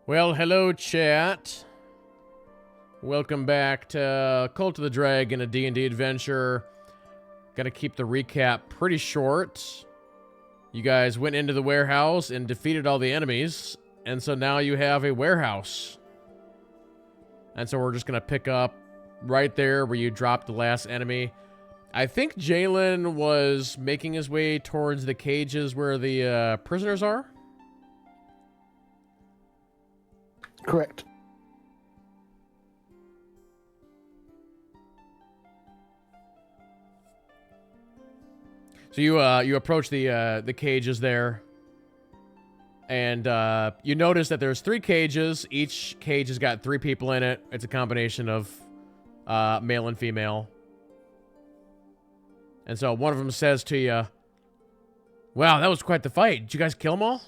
Well, hello, chat. Welcome back to Cult of the Dragon, a D&D Adventure. Gotta keep the recap pretty short. You guys went into the warehouse and defeated all the enemies, and so now you have a warehouse. And so we're just gonna pick up right there where you dropped the last enemy. I think Jalen was making his way towards the cages where the prisoners are. Correct. So you approach the cages there, and you notice that there's 3 cages. Each cage has got 3 people in it. It's a combination of male and female. And so one of them says to you, "Wow, that was quite the fight. Did you guys kill them all?"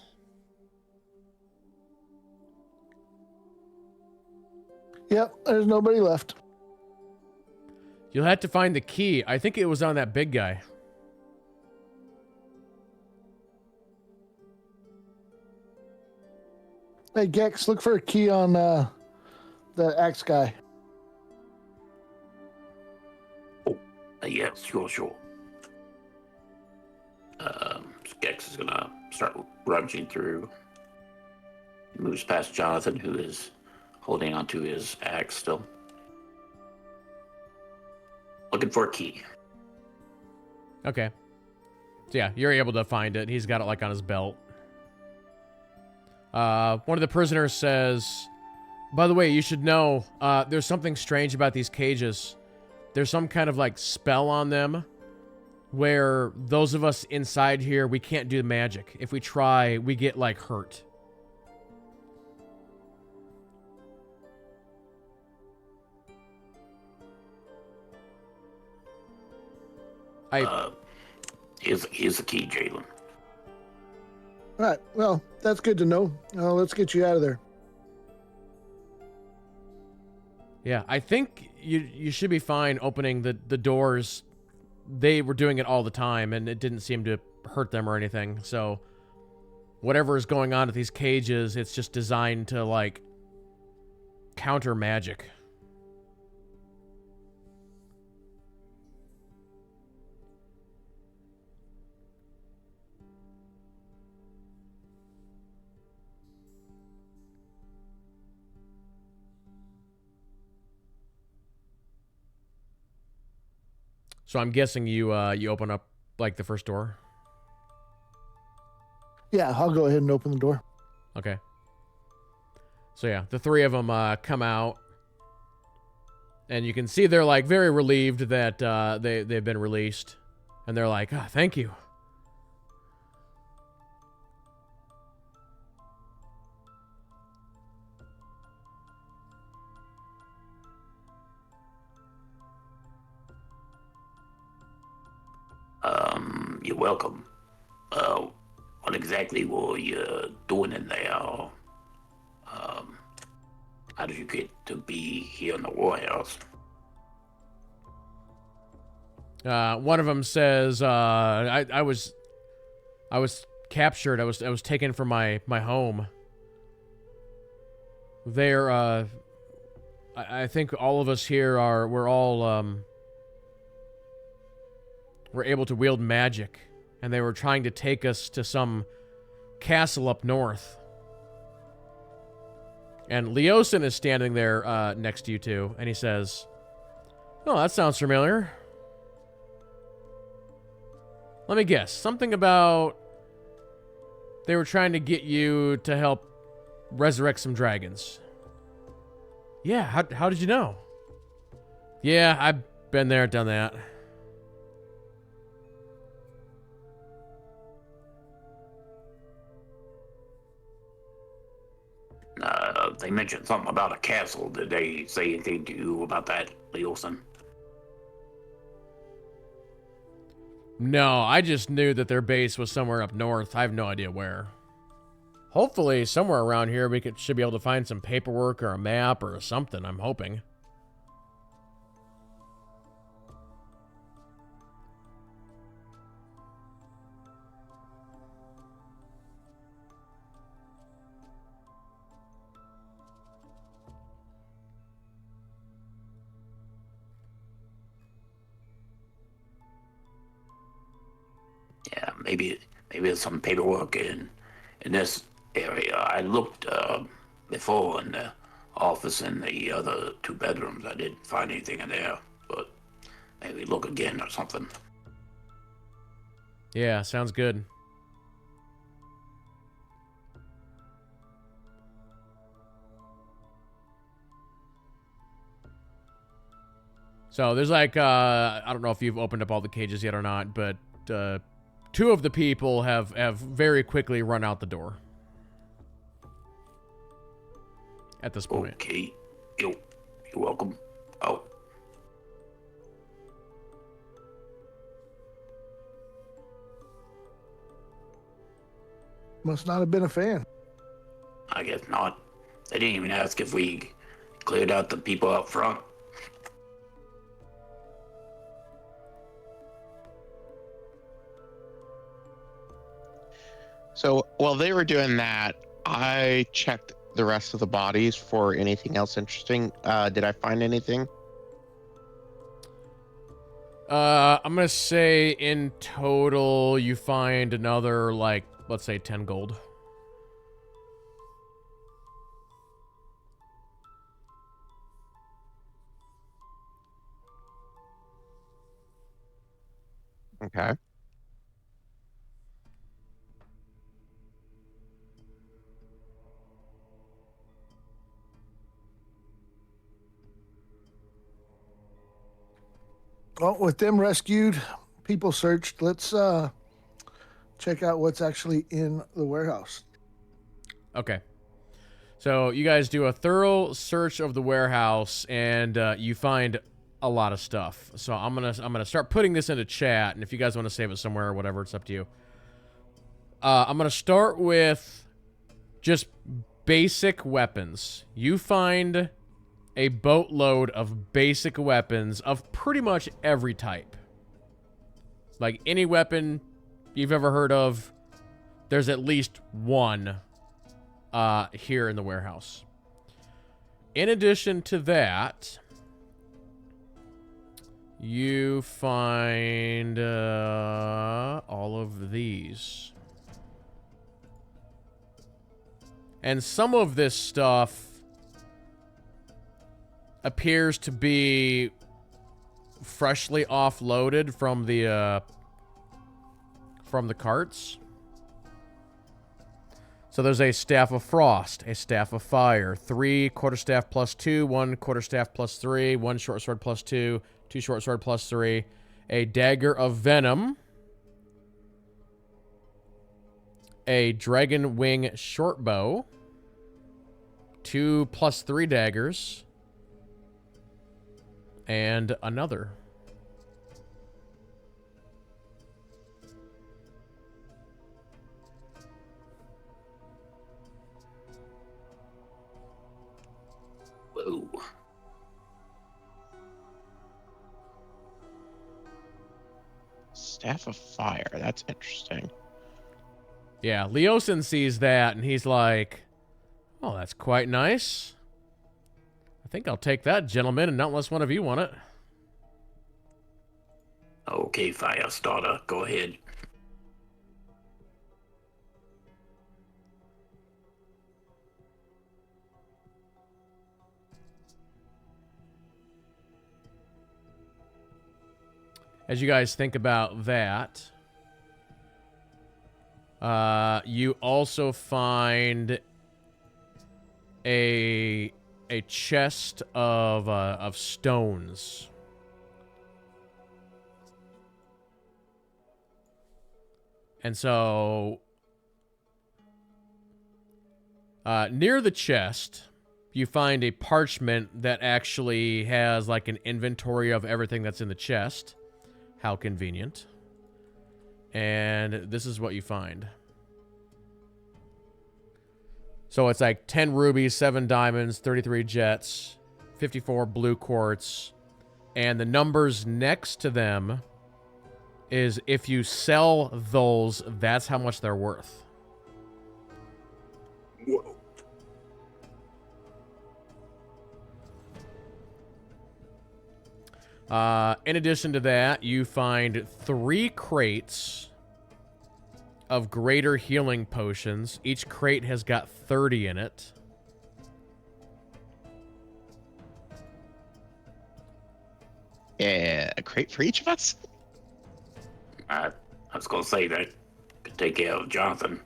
Yep, there's nobody left. You'll have to find the key. I think it was on that big guy. Hey, Gex, look for a key on the axe guy. Yeah, sure. Gex is gonna start rummaging through. He moves past Jonathan, who is holding onto his axe still. Looking for a key. Okay. So yeah, you're able to find it. He's got it like on his belt. One of the prisoners says, "By the way, you should know, there's something strange about these cages. There's some kind of like spell on them where those of us inside here, we can't do magic. If we try, we get like hurt." Here's the key, Jalen. All right, well, that's good to know. Let's get you out of there. Yeah, I think you should be fine opening the doors. They were doing it all the time, and it didn't seem to hurt them or anything. So whatever is going on at these cages, it's just designed to, like, counter magic. So I'm guessing you open up, like, the first door? Yeah, I'll go ahead and open the door. Okay. So yeah, the 3 of them come out, and you can see they're, like, very relieved that they've been released. And they're like, "Ah, thank you." You're welcome. What exactly were you doing in there? How did you get to be here in the warehouse? One of them says, I was captured. I was taken from my home. There, I think all of us here we're able to wield magic, and they were trying to take us to some castle up north. And Leosin is standing there next to you two, and he says, "Oh, that sounds familiar. Let me guess. Something about they were trying to get you to help resurrect some dragons." "Yeah, how did you know?" "Yeah, I've been there, done that." They mentioned something about a castle. Did they say anything to you about that, Leosin? No, I just knew that their base was somewhere up north. I have no idea where. Hopefully, somewhere around here we should be able to find some paperwork or a map or something, I'm hoping. maybe there's some paperwork in this area. I looked before in the office and the other 2 bedrooms. I didn't find anything in there, but maybe look again or something. Yeah, sounds good. So there's like, I don't know if you've opened up all the cages yet or not, but 2 of the people have very quickly run out the door. At this point. Okay. You're welcome. Oh. Must not have been a fan. I guess not. They didn't even ask if we cleared out the people up front. So while they were doing that, I checked the rest of the bodies for anything else interesting. Did I find anything? I'm gonna say in total you find another, like, let's say 10 gold. Okay. Well, with them rescued, people searched. Let's check out what's actually in the warehouse. Okay. So you guys do a thorough search of the warehouse, and you find a lot of stuff. So I'm gonna start putting this into chat, and if you guys want to save it somewhere or whatever, it's up to you. I'm gonna start with just basic weapons. You find a boatload of basic weapons of pretty much every type. Like any weapon you've ever heard of, there's at least one here in the warehouse. In addition to that, you find all of these. And some of this stuff appears to be freshly offloaded from the carts. So there's a Staff of Frost, a Staff of Fire, 3 quarterstaff +2, 1 quarterstaff +3, 1 short sword +2, 2 short sword +3, a Dagger of Venom, a Dragon Wing short bow, 2 +3 daggers, and another. Whoa. Staff of Fire. That's interesting. Yeah, Leosin sees that, and he's like, oh, that's quite nice. I think I'll take that, gentlemen, and not unless one of you want it. Okay, Firestarter, go ahead. As you guys think about that, you also find a chest of stones. And so, near the chest, you find a parchment that actually has like an inventory of everything that's in the chest. How convenient. And this is what you find. So it's like 10 rubies, 7 diamonds, 33 jets, 54 blue quartz. And the numbers next to them is if you sell those, that's how much they're worth. Whoa. In addition to that, you find 3 crates of greater healing potions. Each crate has got 30 in it. Yeah, a crate for each of us? I was gonna say that could take care of Jonathan.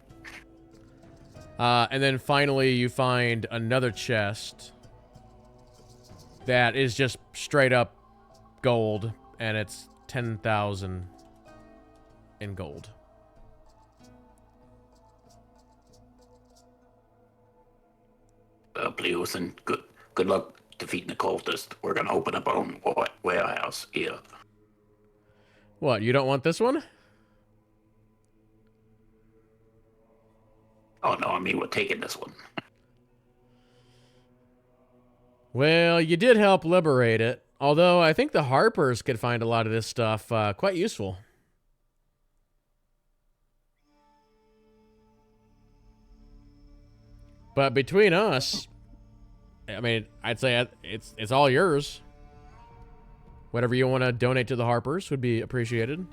And then finally, you find another chest that is just straight up gold, and it's 10,000 in gold. Please, and good luck defeating the cultist. We're gonna open up our own warehouse here. What, you don't want this one? Oh no, I mean we're taking this one. Well, you did help liberate it. Although, I think the Harpers could find a lot of this stuff quite useful. But between us, I mean, I'd say it's all yours. Whatever you want to donate to the Harpers would be appreciated.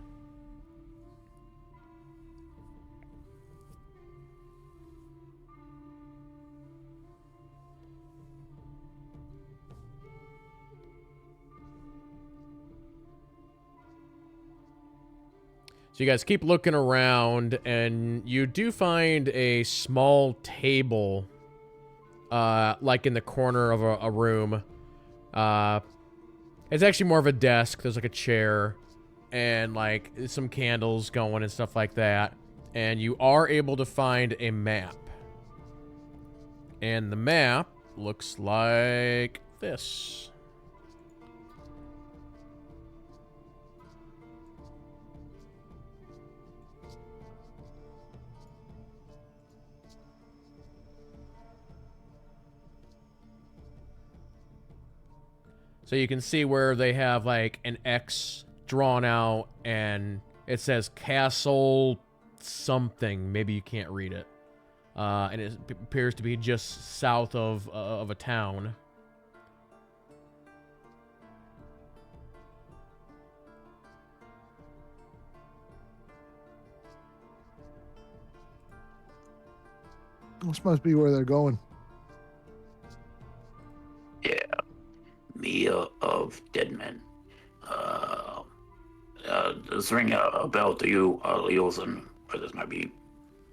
So you guys keep looking around, and you do find a small table, like in the corner of a room. It's actually more of a desk. There's like a chair, and like some candles going and stuff like that. And you are able to find a map. And the map looks like this. So you can see where they have like an X drawn out, and it says Castle something. Maybe you can't read it. And it appears to be just south of a town. This must be where they're going. Yeah. Mia of Deadmen. Does ring a bell to you, Leosin? Or this might be.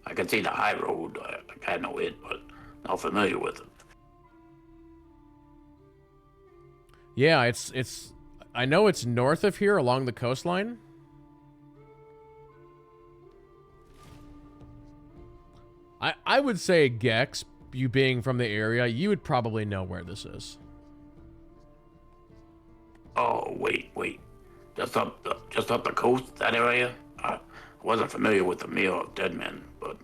I can see the high road. I know it, but not familiar with it. Yeah, it's. I know it's north of here along the coastline. I would say Gex, you being from the area, you would probably know where this is. Oh wait. Just up the coast, that area. I wasn't familiar with the Mia of Deadmen, but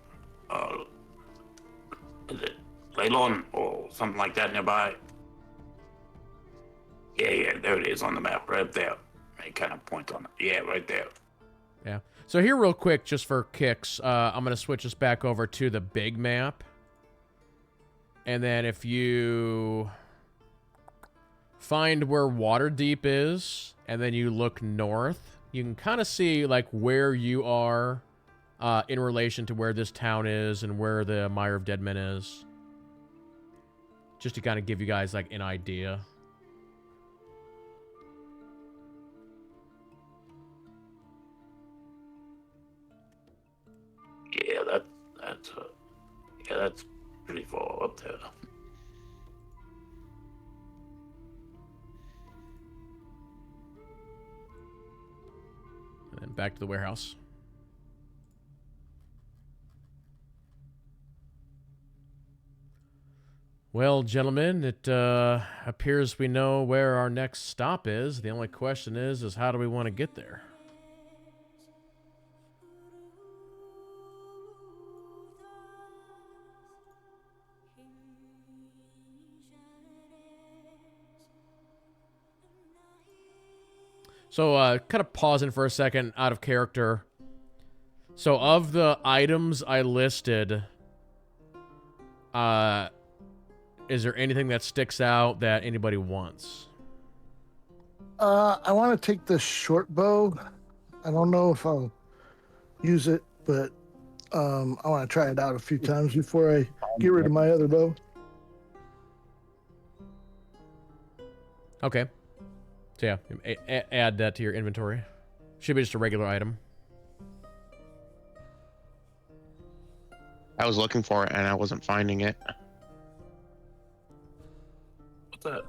is it Leylon or something like that nearby? Yeah, there it is on the map, right there. It kind of points on it. Yeah, right there. Yeah. So here real quick, just for kicks, I'm going to switch us back over to the big map. And then if you find where Waterdeep is, and then you look north, you can kind of see like where you are in relation to where this town is and where the Mire of Dead Men is. Just to kind of give you guys like an idea. Yeah, that's pretty far up there. And then back to the warehouse. Well, gentlemen, it appears we know where our next stop is. The only question is how do we want to get there? So, kind of pausing for a second, out of character. So, of the items I listed, is there anything that sticks out that anybody wants? I want to take the short bow. I don't know if I'll use it, but I want to try it out a few times before I get rid of my other bow. Okay. So yeah, add that to your inventory. Should be just a regular item. I was looking for it and I wasn't finding it. What's that?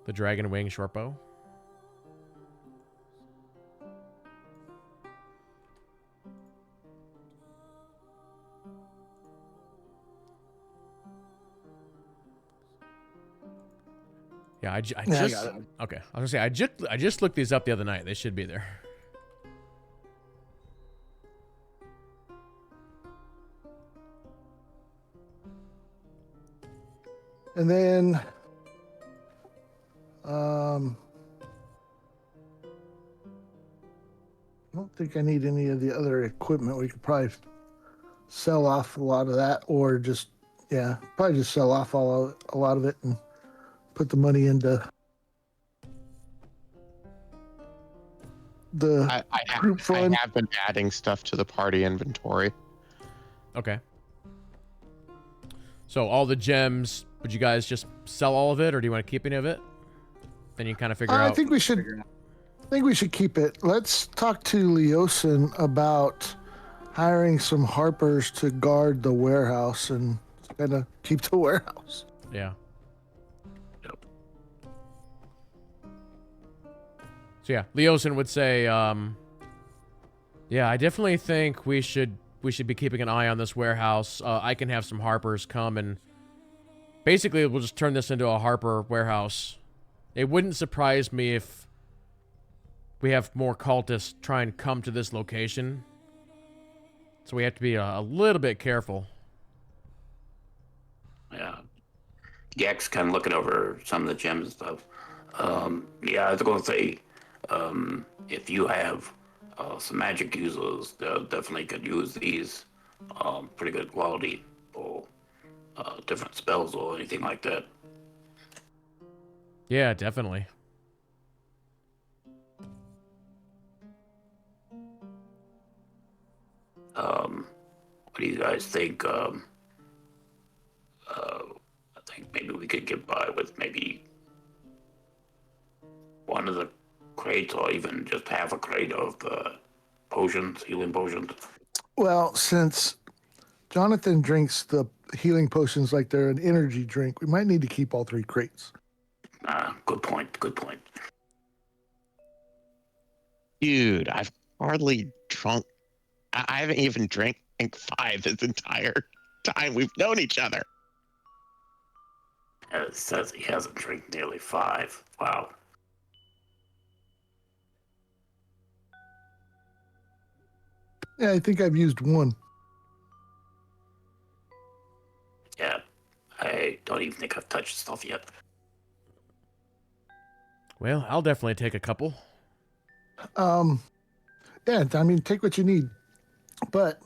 The dragon wing short bow. Yeah, I just I got it. okay. I was gonna say I just looked these up the other night. They should be there. And then, I don't think I need any of the other equipment. We could probably sell off a lot of that, or just, yeah, probably just sell off a lot of it and put the money into the group fund. I have been adding stuff to the party inventory. Okay. So all the gems, would you guys just sell all of it, or do you want to keep any of it? Then you kind of figure out. I think we should keep it. Let's talk to Leosin about hiring some harpers to guard the warehouse and kind of keep the warehouse. Yeah. Yep. So yeah, Leosin would say, yeah, I definitely think we should be keeping an eye on this warehouse. I can have some harpers come and basically we'll just turn this into a harper warehouse. It wouldn't surprise me if we have more cultists try and come to this location. So we have to be a little bit careful. Yeah. Gex kind of looking over some of the gems and stuff. Yeah, I was going to say, if you have some magic users, they definitely could use these. Pretty good quality for different spells or anything like that. Yeah, definitely. What do you guys think? I think maybe we could get by with maybe one of the crates, or even just half a crate of potions, healing potions. Well, since Jonathan drinks the healing potions like they're an energy drink, we might need to keep all 3 crates. Good point. Good point. Dude, I've hardly drunk. I haven't even drank 5 this entire time we've known each other. It says he hasn't drank nearly 5. Wow. Yeah, I think I've used 1. Yeah, I don't even think I've touched stuff yet. Well, I'll definitely take a couple. Yeah, I mean, take what you need. But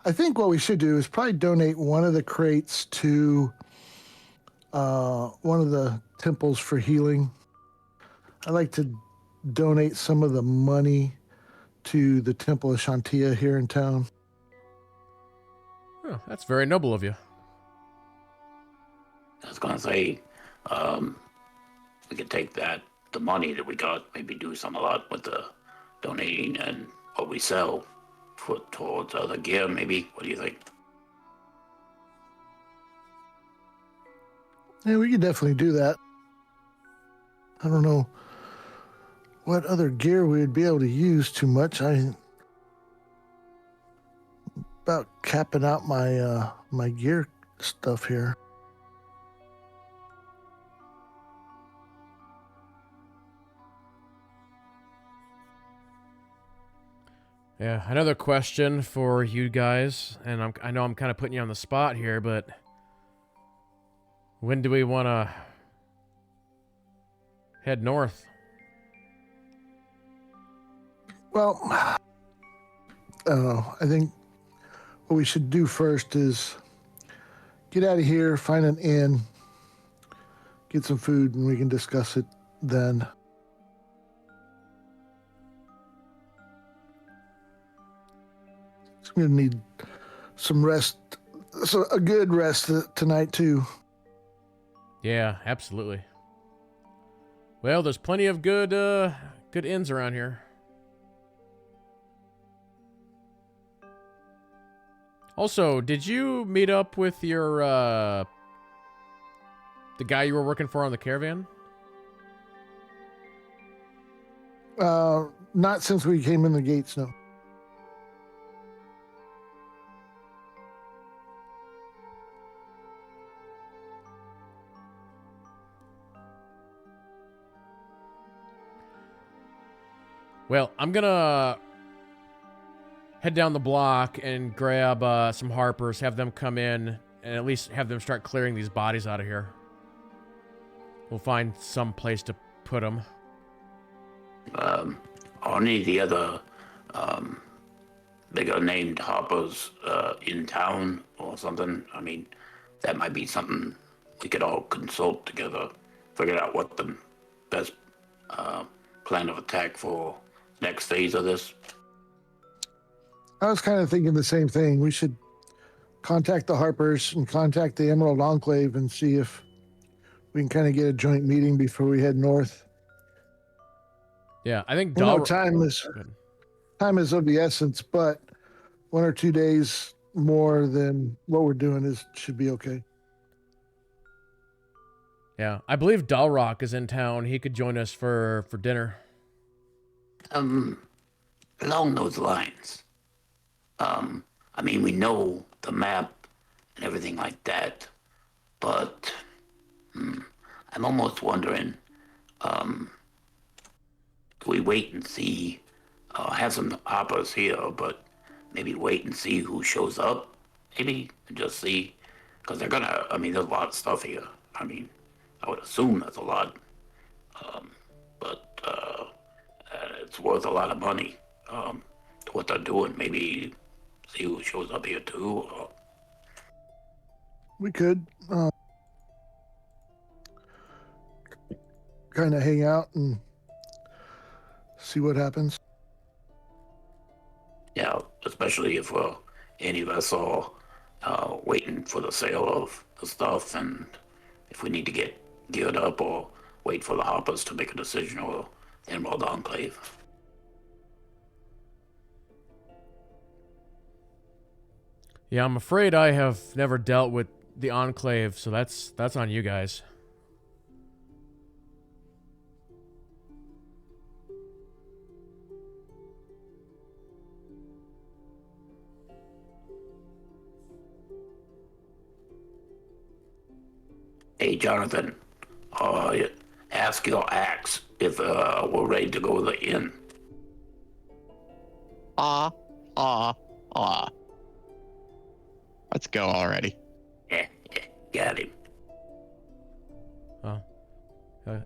I think what we should do is probably donate one of the crates to one of the temples for healing. I'd like to donate some of the money to the Temple of Shantia here in town. Oh, that's very noble of you. I was gonna say, we could take the money that we got, maybe do a lot with the donating and what we sell, put towards other gear, maybe. What do you think? Yeah, we could definitely do that. I don't know what other gear we would be able to use too much. About capping out my my gear stuff here. Yeah, another question for you guys, and I know I'm kind of putting you on the spot here, but when do we want to head north? Well, I don't know. I think what we should do first is get out of here, find an inn, get some food, and we can discuss it then. I'm gonna need some rest, so a good rest tonight too. Yeah, absolutely. Well, there's plenty of good inns around here. Also, did you meet up with your the guy you were working for on the caravan? Not since we came in the gates, no. Well, I'm gonna head down the block and grab some Harpers, have them come in, and at least have them start clearing these bodies out of here. We'll find some place to put them. Are any of the other bigger named hoppers in town or something? I mean, that might be something we could all consult together, figure out what the best plan of attack for next phase of this. I was kind of thinking the same thing. We should contact the Harpers and contact the Emerald Enclave and see if we can kind of get a joint meeting before we head north. Yeah, I think time is of the essence, but 1 or 2 days more than what we're doing should be okay. Yeah, I believe Dalrock is in town. He could join us for dinner. Along those lines, I mean, we know the map and everything like that, but I'm almost wondering, do we wait and see, have some hoppers here, but maybe wait and see who shows up, maybe, and just see, because they're gonna, I mean, there's a lot of stuff here. I mean, I would assume that's a lot, but it's worth a lot of money, what they're doing. Maybe see who shows up here too. Or... We could kind of hang out and see what happens. Yeah, especially if any of us are waiting for the sale of the stuff, and if we need to get geared up or wait for the hoppers to make a decision or the Emerald Enclave. Yeah, I'm afraid I have never dealt with the Enclave, so that's on you guys. Hey, Jonathan, ask your axe if we're ready to go to the inn. Let's go already. Got him. Well,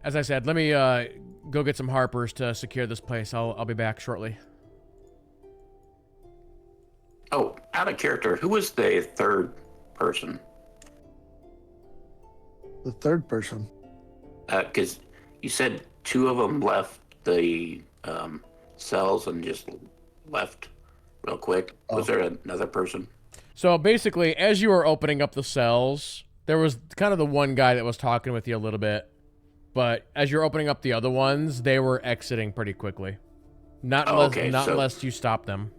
as I said, let me go get some Harpers to secure this place. I'll be back shortly. Oh, out of character, who was the third person? The third person. Because you said 2 of them left the cells and just left real quick. Was there another person? So basically, as you were opening up the cells, there was kind of the one guy that was talking with you a little bit. But as you're opening up the other ones, they were exiting pretty quickly. Not unless you stop them.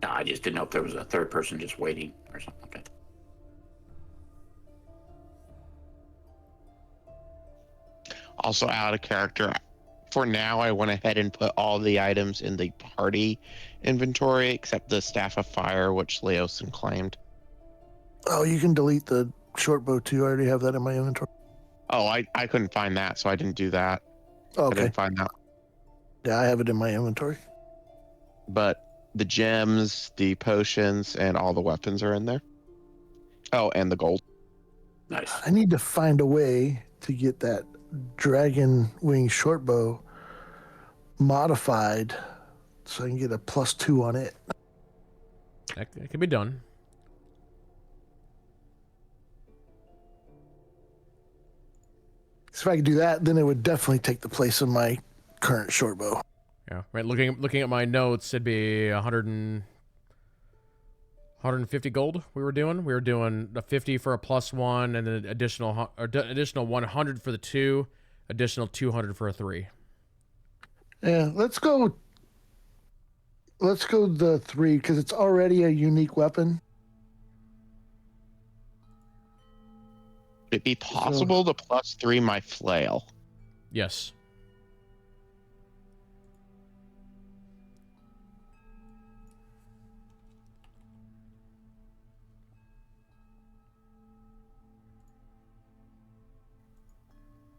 No, I just didn't know if there was a third person just waiting or something. Okay. Also out of character. For now, I went ahead and put all the items in the party inventory except the Staff of Fire, which Leosin claimed. Oh, you can delete the short bow too. I already have that in my inventory. Oh, I couldn't find that, so I didn't do that. Oh, okay. I didn't find that. Yeah, I have it in my inventory. But the gems, the potions, and all the weapons are in there. Oh, and the gold. Nice. I need to find a way to get that dragon wing short bow modified so I can get a +2 on it. That can be done. So if I could do that, then it would definitely take the place of my current short bow. Yeah, right. Looking at my notes, it'd be 150 gold. We were doing a 50 for a +1, and then additional 100 for the 2, additional 200 for a 3. Yeah, let's go. Let's go the 3 because it's already a unique weapon. Would it be possible to +3 my flail? Yes.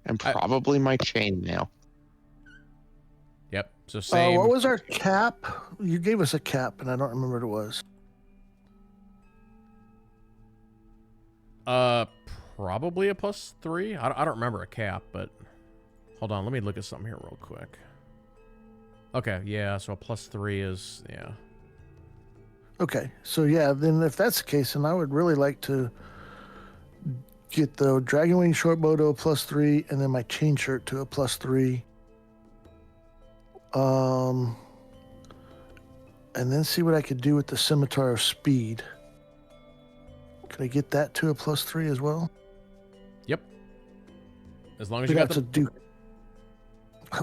And probably my chainmail. Yep. So same. What was our cap? You gave us a cap, and I don't remember what it was. Probably a +3. I don't remember a cap, but hold on. Let me look at something here real quick. Okay. Yeah. So a +3 is yeah. Okay, so yeah, then if that's the case, then I would really like to get the Dragonwing shortbow to a +3, and then my chain shirt to a +3. And then see what I could do with the Scimitar of Speed. Could I get that to a +3 as well? Yep. As long as We you got got to the do.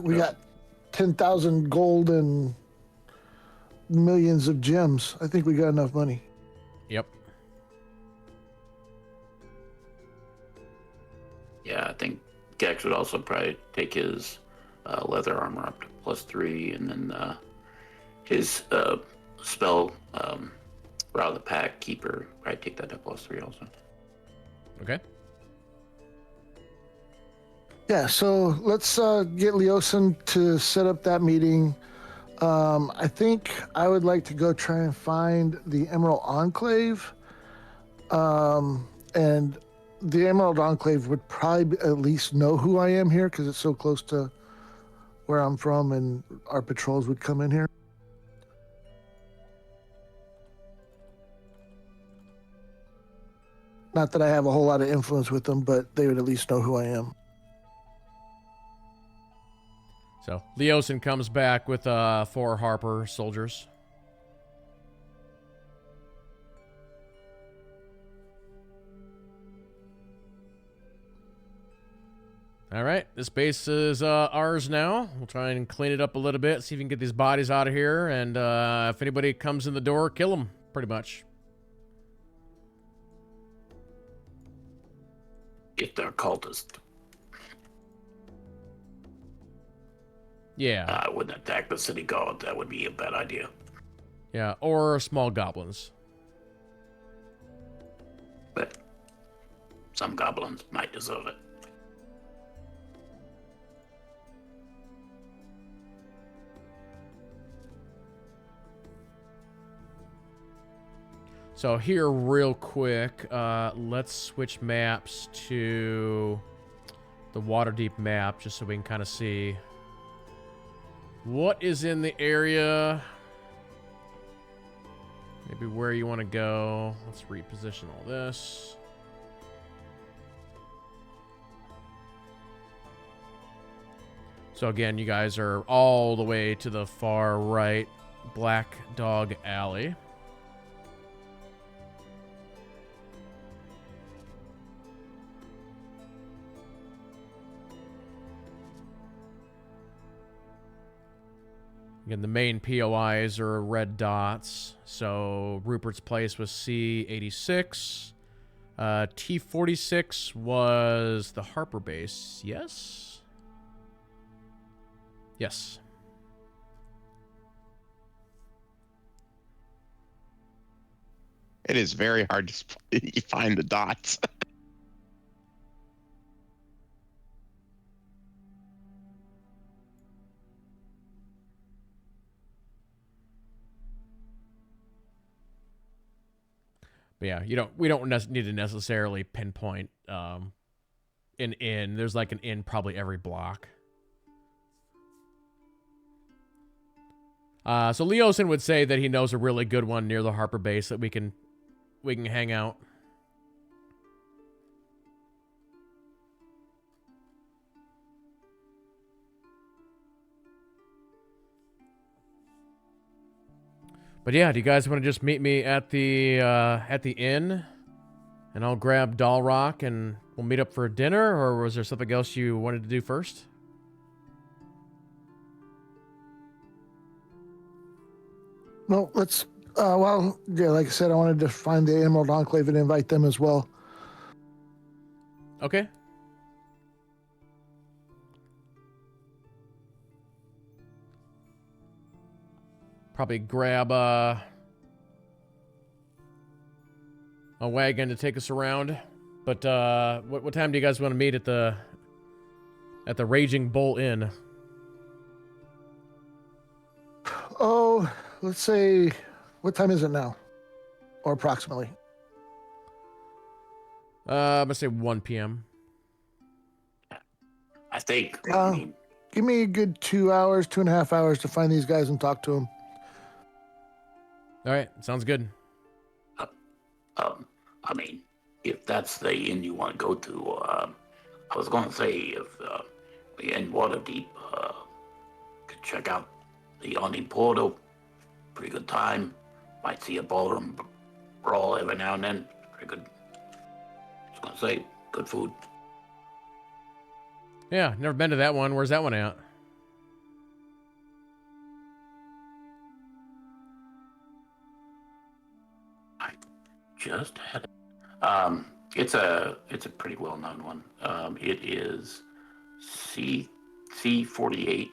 We got 10,000 gold and millions of gems. I think we got enough money. Yep. Yeah, I think Gex would also probably take his leather armor up to +3, and then his spell Rout of the Pack Keeper probably take that to +3 also. Okay. Yeah, so let's get Leosin to set up that meeting. I think I would like to go try and find the Emerald Enclave. And the Emerald Enclave would probably at least know who I am here because it's so close to where I'm from, and our patrols would come in here. Not that I have a whole lot of influence with them, but they would at least know who I am. So Leosin comes back with 4 Harper soldiers. All right, this base is ours now. We'll try and clean it up a little bit, see if we can get these bodies out of here, and if anybody comes in the door, kill them, pretty much. If they're cultists, Yeah. I wouldn't attack the city guard. That would be a bad idea. Yeah, or small goblins. But some goblins might deserve it. So here, real quick, let's switch maps to the Waterdeep map, just so we can kind of see what is in the area. Maybe where you want to go. Let's reposition all this. So again, you guys are all the way to the far right, Black Dog Alley. Again, the main POIs are red dots. So Rupert's Place was C86. T46 was the Harper base. Yes? Yes. It is very hard to find the dots. But yeah, we don't need to necessarily pinpoint an inn. There's like an inn probably every block. So Leosin would say that he knows a really good one near the Harper base that we can hang out. But yeah, do you guys want to just meet me at the inn, and I'll grab Dalrock and we'll meet up for dinner, or was there something else you wanted to do first? No, let's. Well, yeah, like I said, I wanted to find the Emerald Enclave and invite them as well. Okay. Probably grab a wagon to take us around. But what time do you guys want to meet at the Raging Bull Inn? Oh, let's say, what time is it now? Or approximately? I'm gonna say 1 p.m. I think. Give me a good 2 hours, 2.5 hours to find these guys and talk to them. All right, sounds good. I mean, if that's the inn you want to go to, I was going to say if we in Waterdeep could check out the Yawning Portal. Pretty good time. Might see a ballroom brawl every now and then. Pretty good. I was going to say, good food. Yeah, never been to that one. Where's that one at? I just had. It's a pretty well known one. It is C48.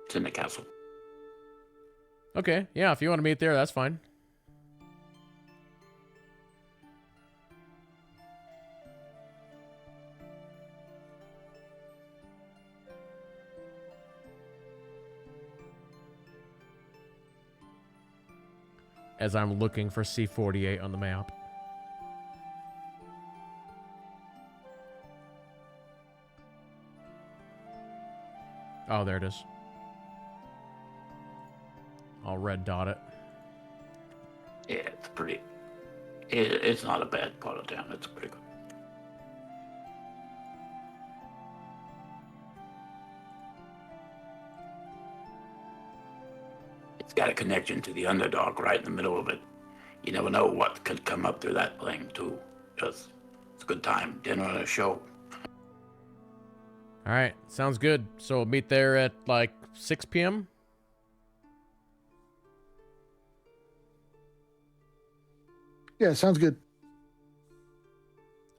It's in the castle. Okay, yeah, if you want to meet there, that's fine. As I'm looking for C48 on the map. Oh, there it is. I'll red dot it. Yeah, it's pretty. It's not a bad part of town. It's pretty good. It's got a connection to the Underdog right in the middle of it. You never know what could come up through that thing too. Just it's a good time. Dinner and a show. All right, sounds good. So we'll meet there at like 6 p.m. Yeah, sounds good.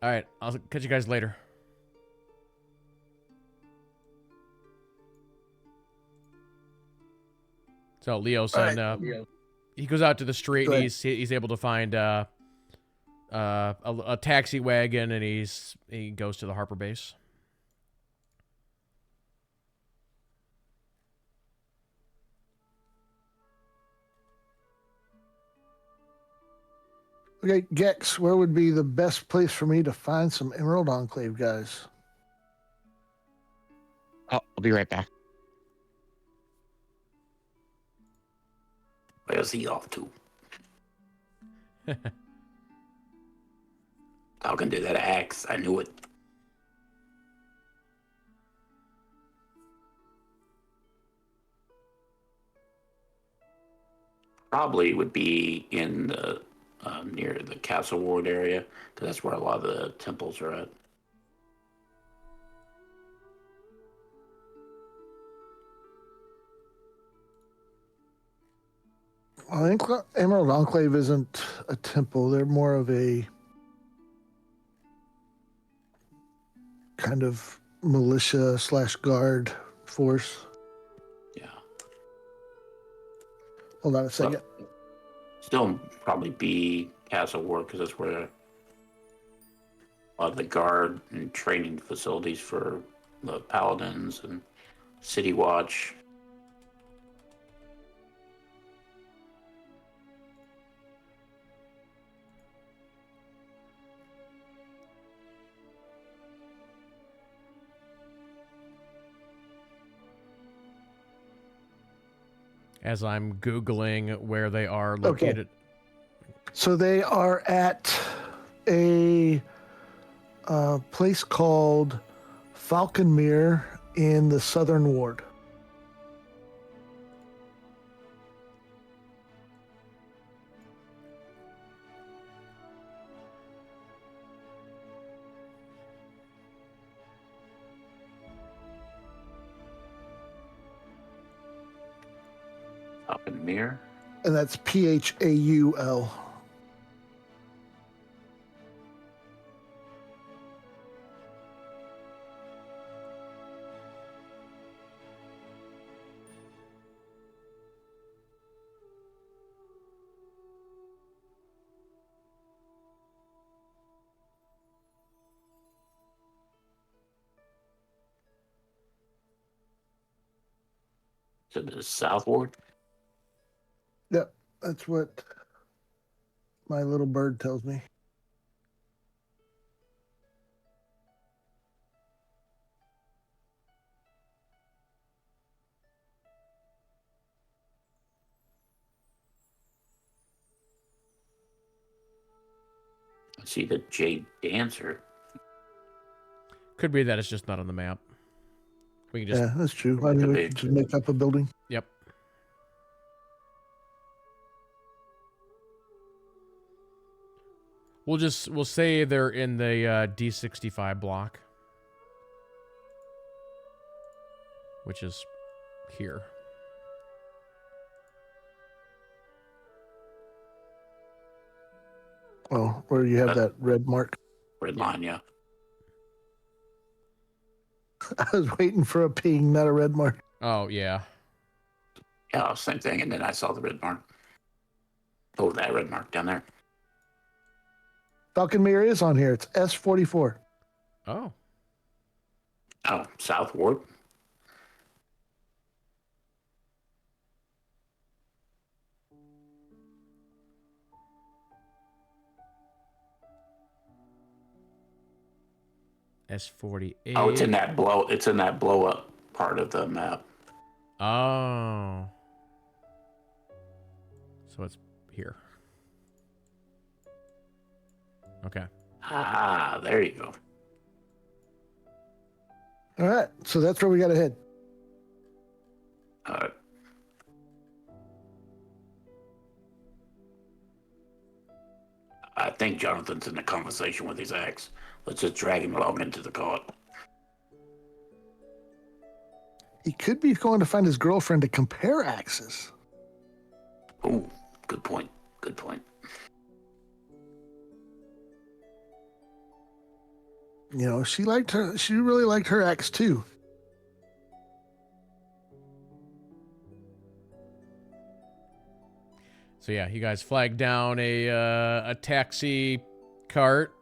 All right, I'll catch you guys later. So Leo's he goes out to the street and he's able to find a taxi wagon, and he goes to the Harper base. Okay, Gex, where would be the best place for me to find some Emerald Enclave guys? I'll be right back. Where's he off to? Talking to that axe. I knew it. Probably would be in the near the Castle Ward area, because that's where a lot of the temples are at. I think Emerald Enclave isn't a temple. They're more of a kind of militia / guard force. Yeah. Hold on a second. But still probably be Castle Ward, because that's where a lot of the guard and training facilities for the paladins and City Watch. As I'm Googling where they are located. Okay. So they are at a place called Falconmere in the Southern Ward. Up in Mirror. And that's Phaul. To the southward. Yep, that's what my little bird tells me. I see the Jade Dancer. Could be that it's just not on the map. We can just. Yeah, that's true. I mean, we Big. could just make up a building. Yep. We'll say they're in the D65 block, which is here. Well, where you have that red mark. Red line, yeah. I was waiting for a ping, not a red mark. Oh yeah. Yeah, same thing. And then I saw the red mark. Oh, that red mark down there. Falcon Mirror is on here. It's S44. Oh. Oh, southward. S48. Oh, it's in that blow. It's in that blow up part of the map. Oh. So it's here. Okay. Ah, there you go. All right, so that's where we got to head. All right. I think Jonathan's in a conversation with his ex. Let's just drag him along into the cart. He could be going to find his girlfriend to compare axes. Oh, good point. Good point. You know, she really liked her axe too. So yeah, you guys flag down a taxi cart,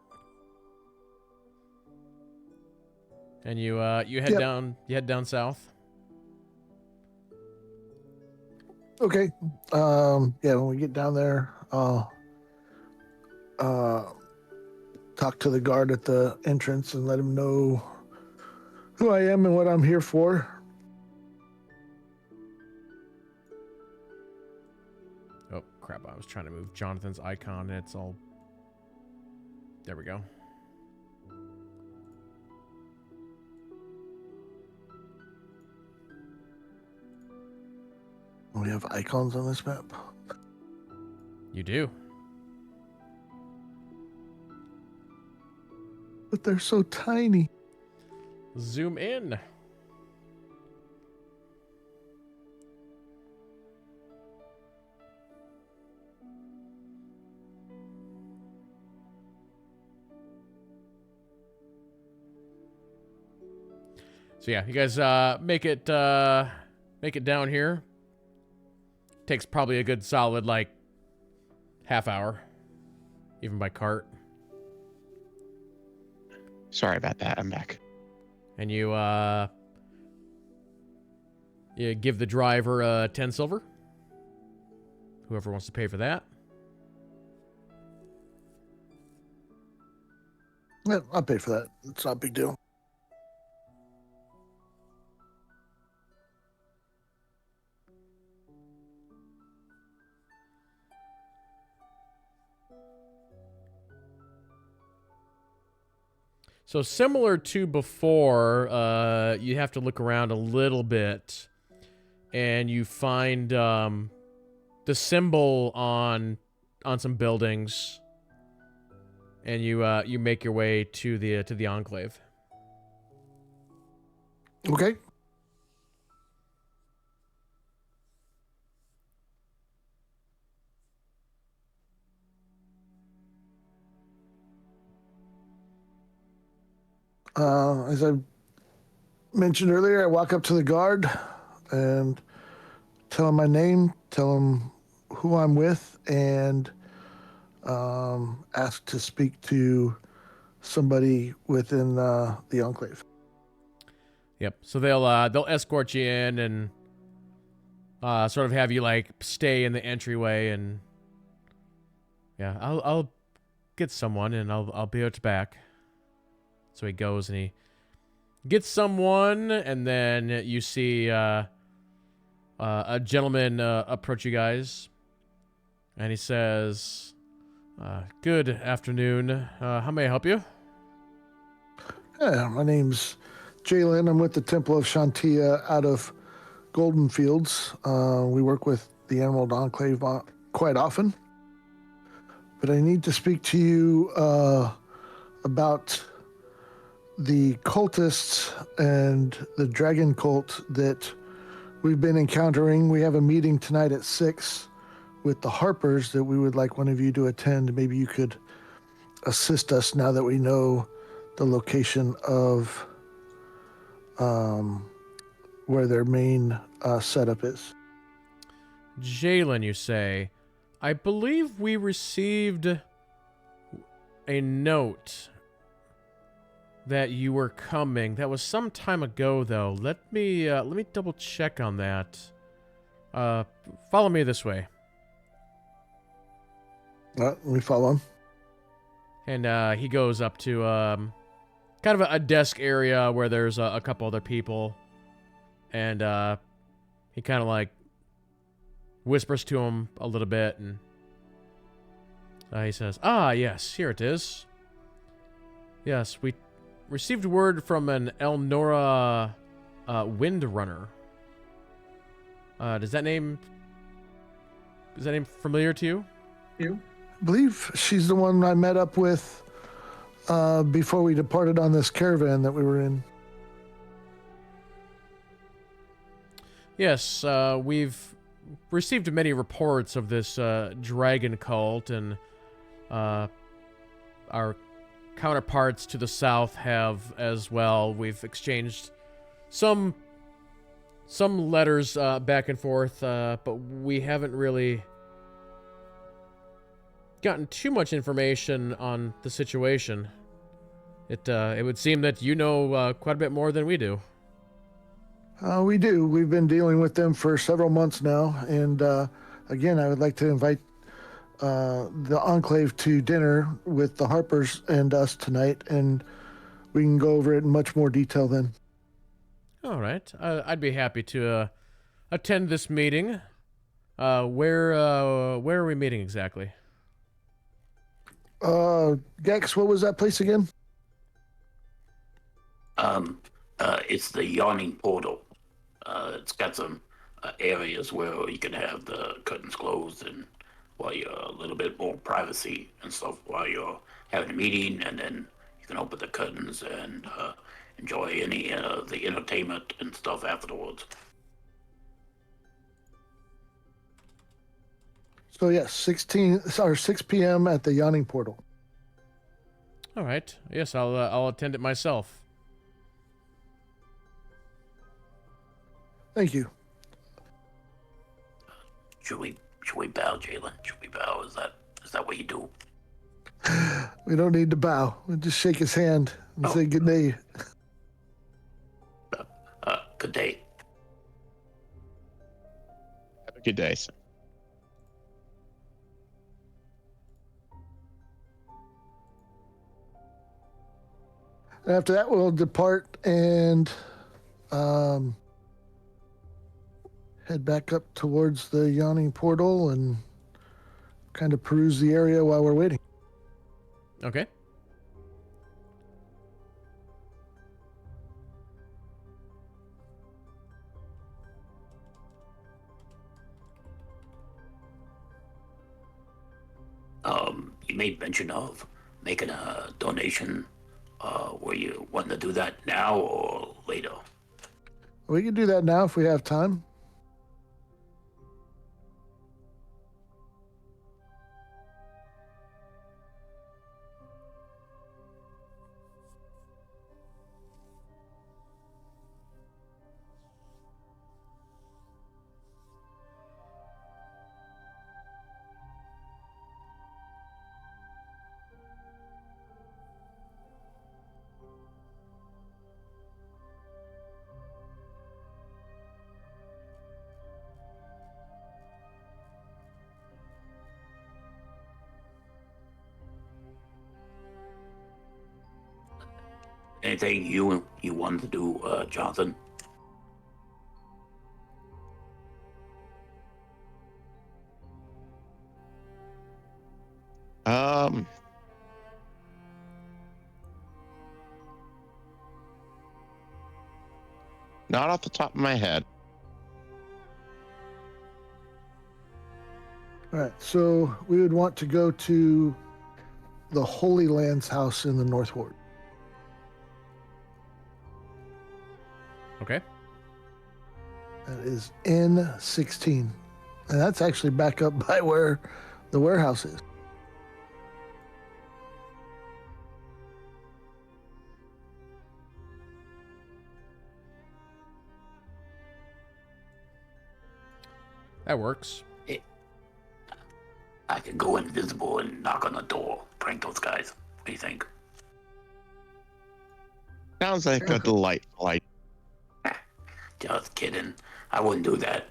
and you head down. You head down south. Okay. Yeah, when we get down there, I'll talk to the guard at the entrance and let him know who I am and what I'm here for. Oh crap! I was trying to move Jonathan's icon, and it's all. There we go. We have icons on this map. You do. But they're so tiny. Zoom in. So yeah, you guys make it down here. Takes probably a good solid like half hour, even by cart. Sorry about that. I'm back. And you give the driver 10 silver. Whoever wants to pay for that. Yeah, I'll pay for that. It's not a big deal. So similar to before, you have to look around a little bit, and you find the symbol on some buildings, and you make your way to the enclave. Okay. As I mentioned earlier, I walk up to the guard and tell him my name, tell him who I'm with, and ask to speak to somebody within the enclave. Yep. So they'll escort you in and sort of have you like stay in the entryway, and yeah, I'll get someone and I'll be out back. So he goes and he gets someone, and then you see a gentleman approach you guys, and he says, "Good afternoon. How may I help you?" Yeah, my name's Jalen. I'm with the Temple of Shantia out of Golden Fields. We work with the Emerald Enclave quite often. But I need to speak to you about the cultists and the dragon cult that we've been encountering. We have a meeting tonight at 6 with the Harpers that we would like one of you to attend. Maybe you could assist us now that we know the location of where their main setup is. Jalen, you say. I believe we received a note that you were coming. That was some time ago, though. Let me double check on that. Follow me this way. Let me follow him. And he goes up to kind of a desk area where there's a couple other people, and he kind of like whispers to him a little bit, and he says, "Ah, yes, here it is. Yes, we received word from an Elnora Windrunner. Is that name familiar to you?" I believe she's the one I met up with before we departed on this caravan that we were in. Yes, we've received many reports of this dragon cult, and our counterparts to the south have as well. We've exchanged some letters back and forth, but we haven't really gotten too much information on the situation. It would seem that you know quite a bit more than we do. We do. We've been dealing with them for several months now. And again, I would like to invite the Enclave to dinner with the Harpers and us tonight. And we can go over it in much more detail then. All right. I'd be happy to attend this meeting. Where are we meeting exactly? Gex, what was that place again? It's the Yawning Portal. It's got some areas where you can have the curtains closed and while you're a little bit more privacy and stuff while you're having a meeting, and then you can open the curtains and enjoy any the entertainment and stuff afterwards. So yes, 6 p.m. at the Yawning Portal. All right. Yes, I'll attend it myself. Thank you. Should we bow, Jalen? Should we bow? Is that what you do? We don't need to bow. We'll just shake his hand and say good day. Good day. Have a good day, sir. And after that, we'll depart and head back up towards the Yawning Portal and kind of peruse the area while we're waiting. Okay. You made mention of making a donation. Were you wanting to do that now or later? We can do that now if we have time. anything you wanted to do, Jonathan? Um, Not off the top of my head. All right, so we would want to go to the Holy Land's house in the North Ward. Okay. That is N16. And that's actually back up by where the warehouse is. That works. I could go invisible and knock on the door, prank those guys. What do you think? Sounds like a delightful idea. Just kidding. I wouldn't do that.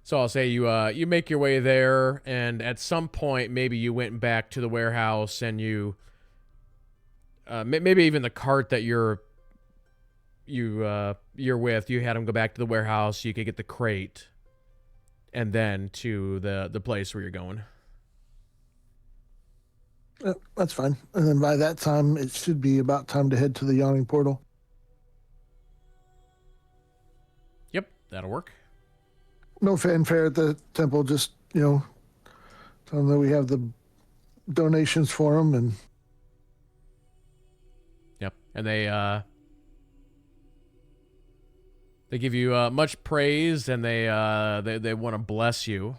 So I'll say you make your way there, and at some point maybe you went back to the warehouse, and you maybe even the cart that you're with, you had them go back to the warehouse so you could get the crate, and then to the place where you're going. That's fine. And then by that time, it should be about time to head to the yawning portal. Yep, that'll work. No fanfare at the temple, just, tell them that we have the donations for them. And Yep, and they give you much praise, and they want to bless you.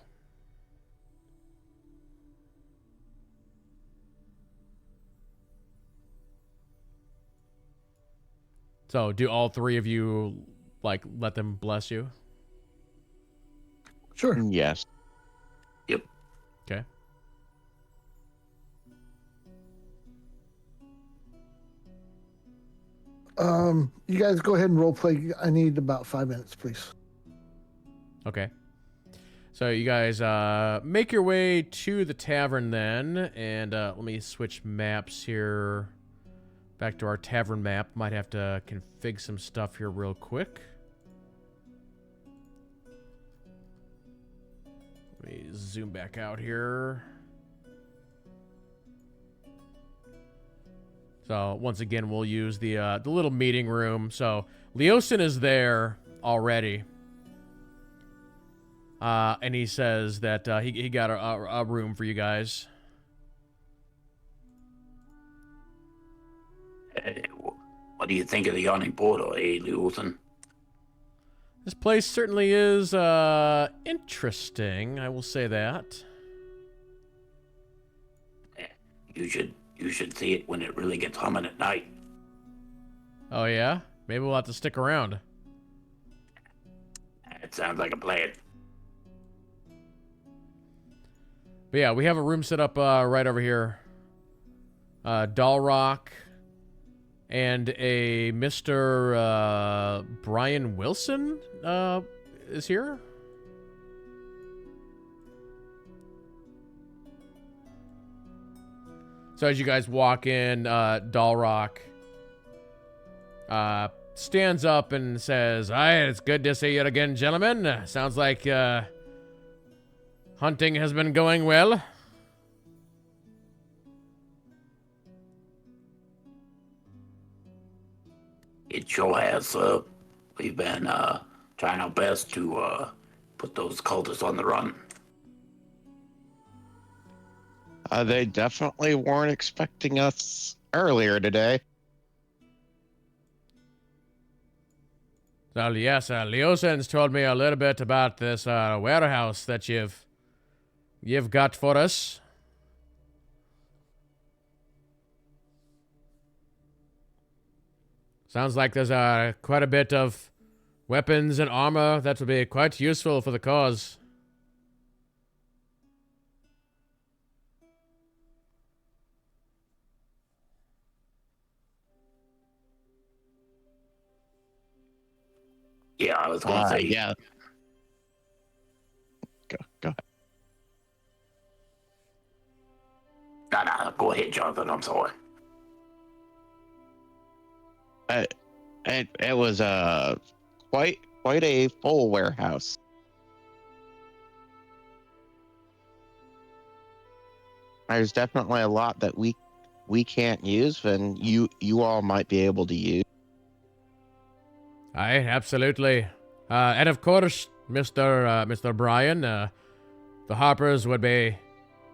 So, do all three of you let them bless you? sure. Yes. Yep. Okay. You guys go ahead and role play. I need about 5 minutes, please. Okay. So you guys make your way to the tavern then, and let me switch maps here. Back to our tavern map. Might have to config some stuff here real quick. Let me zoom back out here. So once again, we'll use the little meeting room. So Leosin is there already. And he says that he got a room for you guys. Hey, what do you think of the yawning portal, Lewison? This place certainly is interesting, I will say that. You should see it when it really gets humming at night. Oh yeah? Maybe we'll have to stick around. It sounds like a plan. But yeah, we have a room set up right over here. Dalrock and a Mr. Brian Wilson is here. So as you guys walk in, Dalrock stands up and says, "Hi, it's good to see you again, gentlemen. Sounds like hunting has been going well." It sure has, sir. We've been trying our best to put those cultists on the run. They definitely weren't expecting us earlier today. So yes, Leosen's told me a little bit about this warehouse that you've got for us. Sounds like there's quite a bit of weapons and armor that will be quite useful for the cause. Yeah, I was going to say. Yeah. Go ahead. Nah, go ahead, Jonathan. I'm sorry. It was quite a full warehouse. There's definitely a lot that we can't use, and you all might be able to use. Aye, absolutely. And of course, Mr. Brian, the Harpers would be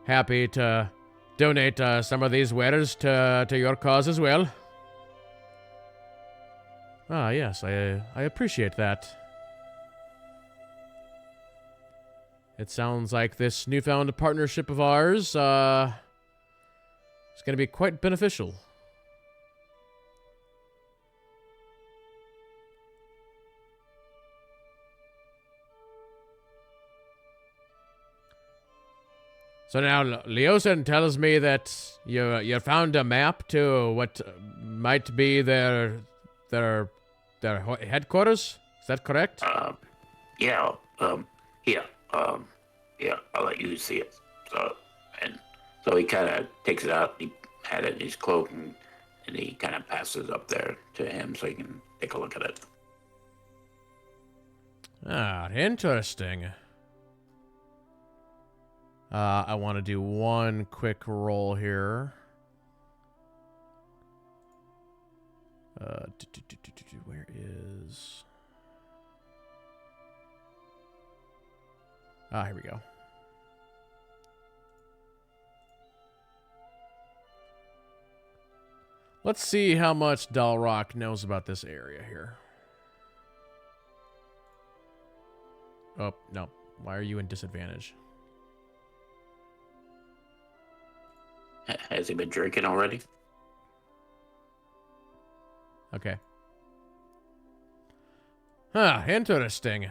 happy to donate some of these wares to your cause as well. Ah, yes, I appreciate that. It sounds like this newfound partnership of ours, is going to be quite beneficial. So now, Leosin tells me that you found a map to what might be their headquarters. Is that correct? Yeah. Here. Yeah. I'll let you see it. So he kind of takes it out. He had it in his cloak, and he kind of passes it up there to him so he can take a look at it. Ah, interesting. I want to do one quick roll here. Where is... Ah, here we go. Let's see how much Dalrock knows about this area here. Oh, no. Why are you in disadvantage? Has he been drinking already? Okay. Huh, interesting.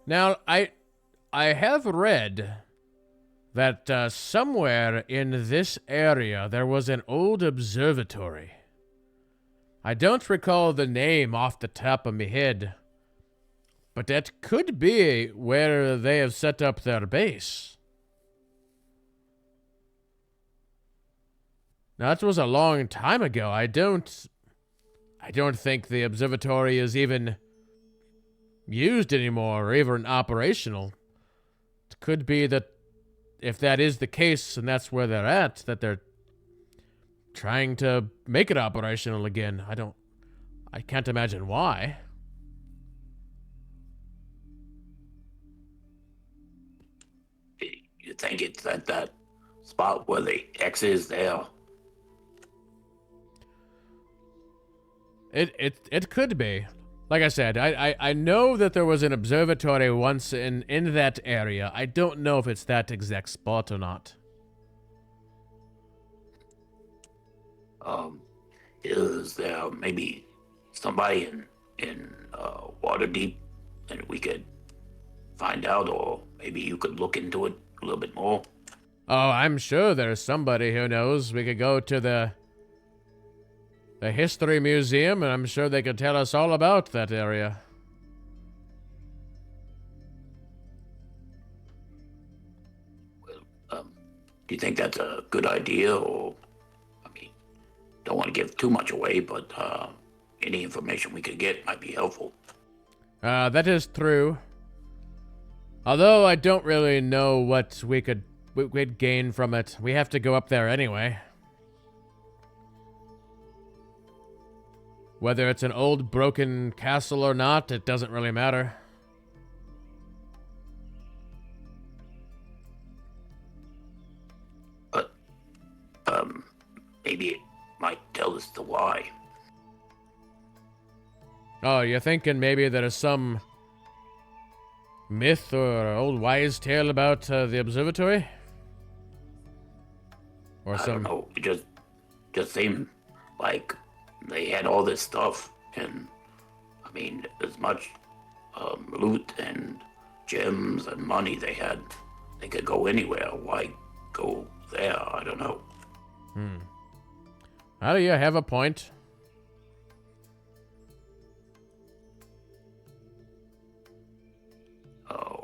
Now, I have read that somewhere in this area there was an old observatory. I don't recall the name off the top of my head, but that could be where they have set up their base. Now, that was a long time ago. I don't think the observatory is even used anymore or even operational. It could be that if that is the case and that's where they're at, that they're trying to make it operational again. I can't imagine why. You think it's at that spot where the X is there? It could be. Like I said, I know that there was an observatory once in that area. I don't know if it's that exact spot or not. Is there maybe somebody in Waterdeep that we could find out, or maybe you could look into it a little bit more? Oh, I'm sure there's somebody who knows. We could go to the History Museum, and I'm sure they could tell us all about that area. Well, do you think that's a good idea, or, I mean, don't want to give too much away, but any information we could get might be helpful. That is true. Although I don't really know what we'd gain from it. We have to go up there anyway. Whether it's an old broken castle or not, it doesn't really matter. But maybe it might tell us the why. Oh, you're thinking maybe there's some myth or old wise tale about the observatory? Or I don't know. It just seemed like they had all this stuff, and I mean, as much loot and gems and money they had, they could go anywhere. Why go there? I don't know. Well, you have a point.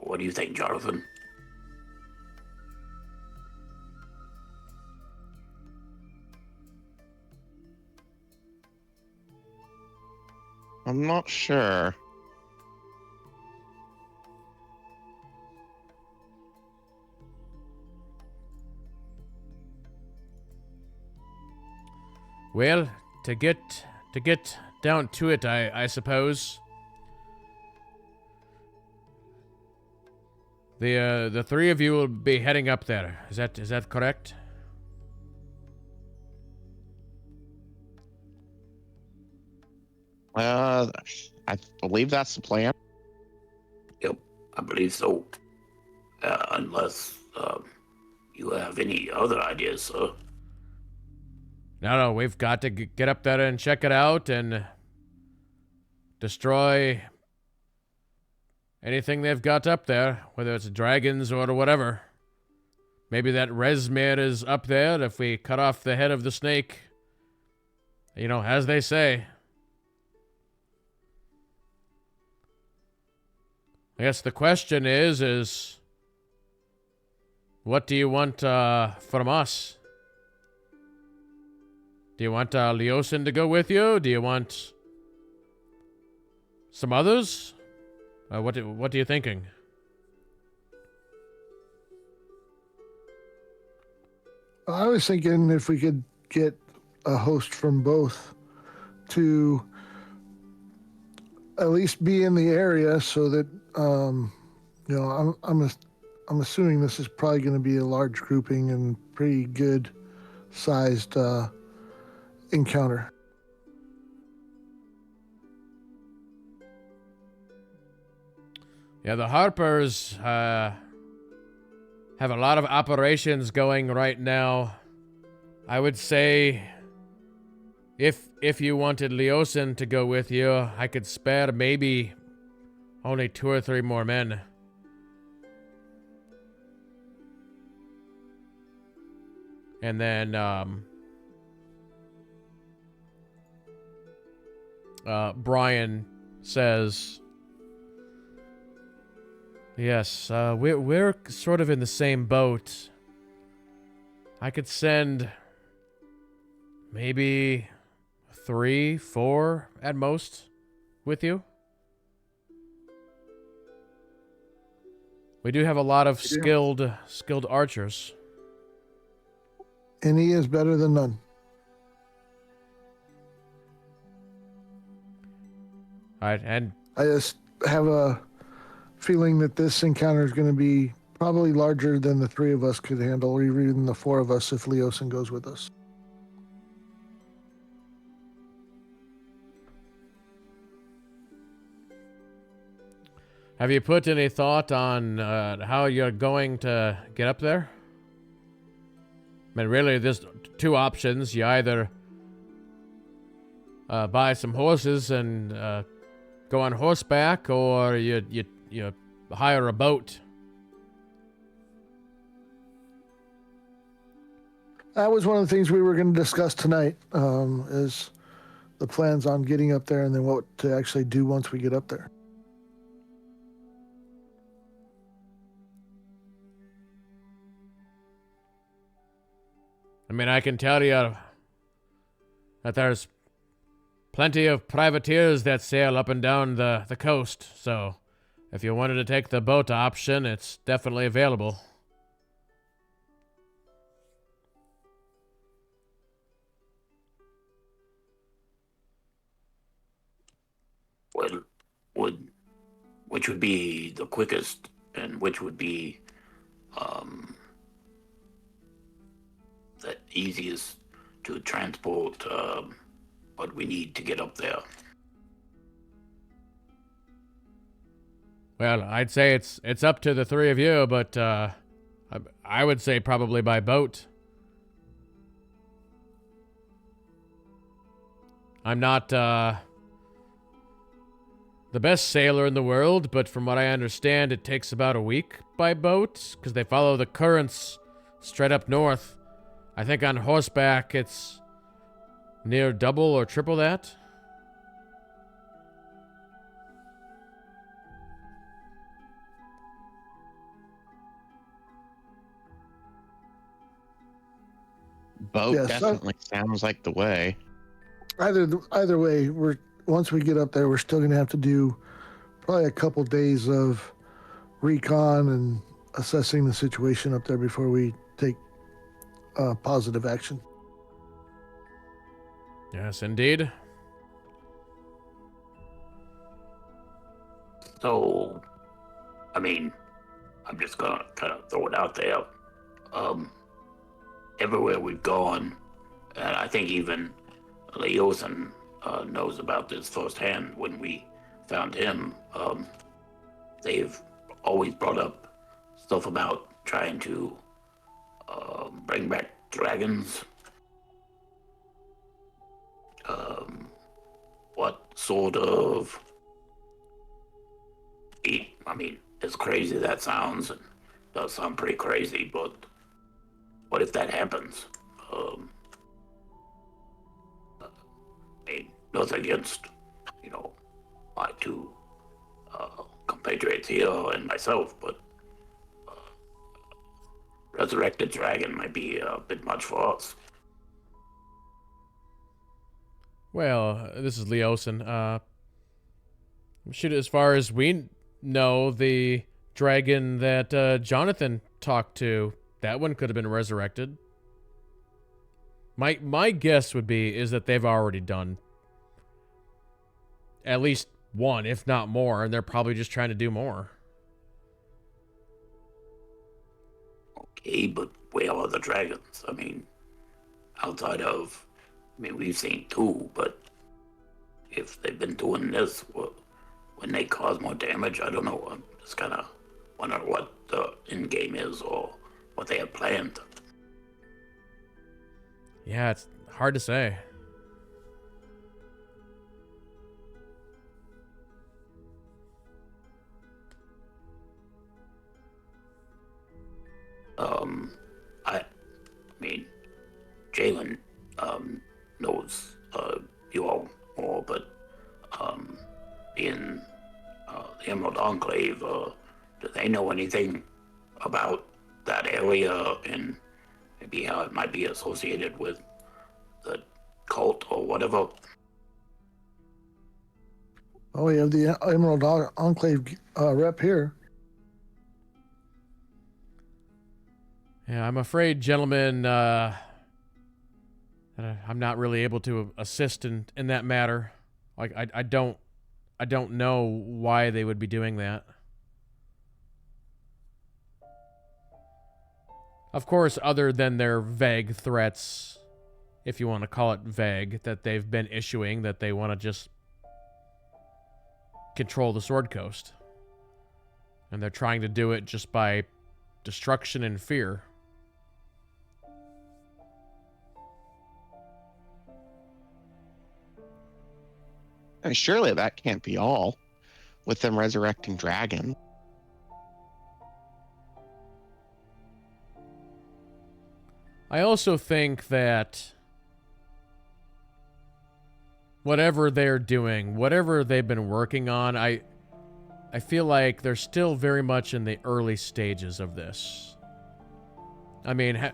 What do you think, Jonathan? I'm not sure. Well, to get down to it, I suppose. The three of you will be heading up there. Is that correct? I believe that's the plan. Yep, I believe so. Unless you have any other ideas, sir. No, we've got to get up there and check it out and destroy anything they've got up there, whether it's dragons or whatever. Maybe that Resmir is up there if we cut off the head of the snake. You know, as they say. I guess the question is what do you want from us? Do you want Leosin to go with you? Do you want some others? What are you thinking? I was thinking if we could get a host from both to at least be in the area, so that you know, I'm assuming this is probably going to be a large grouping and pretty good sized encounter. Yeah, the Harpers have a lot of operations going right now. I would say if you wanted Leosin to go with you, I could spare maybe only 2 or 3 more men. And then Brian says, yes, we're sort of in the same boat. I could send maybe 3, 4 at most with you. We do have a lot of skilled archers. Any is better than none. All right, and I just have a feeling that this encounter is going to be probably larger than the 3 of us could handle, or even the 4 of us if Leosin goes with us. have you put any thought on how you're going to get up there? I mean, really, there's 2 options. You either buy some horses and go on horseback, or you hire a boat. That was one of the things we were going to discuss tonight, is the plans on getting up there and then what to actually do once we get up there. I mean, I can tell you that there's plenty of privateers that sail up and down the coast, so if you wanted to take the boat option, it's definitely available. Well, which would be the quickest, and which would be the easiest to transport what we need to get up there? Well, I'd say it's up to the 3 of you, but I would say probably by boat. I'm not the best sailor in the world, but from what I understand, it takes about a week by boat, because they follow the currents straight up north. I think on horseback, it's near double or triple that. Boat Yes, definitely sounds like the way. Either way, once we get up there, we're still going to have to do probably a couple days of recon and assessing the situation up there before we take positive action. Yes, indeed. So, I mean, I'm just gonna kind of throw it out there. Everywhere we've gone, and I think even Leosin knows about this firsthand when we found him, they've always brought up stuff about trying to bring back dragons. What sort of... I mean, as crazy that sounds, and does sound pretty crazy, but what if that happens? I mean, nothing against, my two compatriots here and myself, but resurrected dragon might be a bit much for us. Well, this is Leosin. Shoot, as far as we know, the dragon that Jonathan talked to, that one could have been resurrected. My guess would be is that they've already done at least one, if not more, and they're probably just trying to do more. Okay, but where are the dragons? I mean, we've seen two, but if they've been doing this, when they cause more damage, I don't know. I'm just kind of wondering what the end game is or what they have planned. Yeah, it's hard to say. I mean, Jalen knows you all more, but in the Emerald Enclave, do they know anything about that area and maybe how it might be associated with the cult or whatever? Oh, we have the Emerald Enclave rep here. Yeah, I'm afraid, gentlemen, that I'm not really able to assist in that matter. Like, I don't know why they would be doing that. Of course, other than their vague threats, if you want to call it vague, that they've been issuing, that they want to just control the Sword Coast. And they're trying to do it just by destruction and fear. And surely that can't be all, with them resurrecting dragon. I also think that whatever they're doing, whatever they've been working on, I feel like they're still very much in the early stages of this. I mean,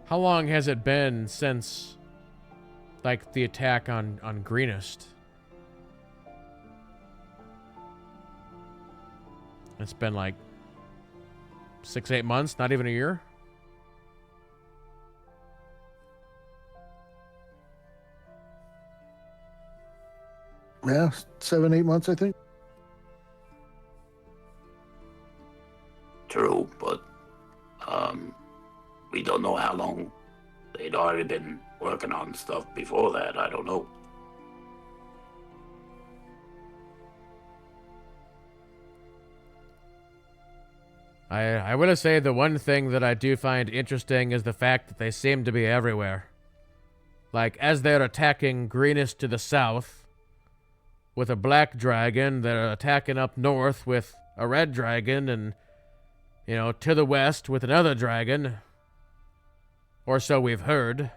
how long has it been since, like, the attack on Greenest? It's been like 6-8 months, not even a year. Yeah, 7-8 months, I think. True, but we don't know how long they'd already been working on stuff before that. I don't know. I will say the one thing that I do find interesting is the fact that they seem to be everywhere. Like, as they're attacking Greenest to the south with a black dragon, they're attacking up north with a red dragon, and, to the west with another dragon. Or so we've heard.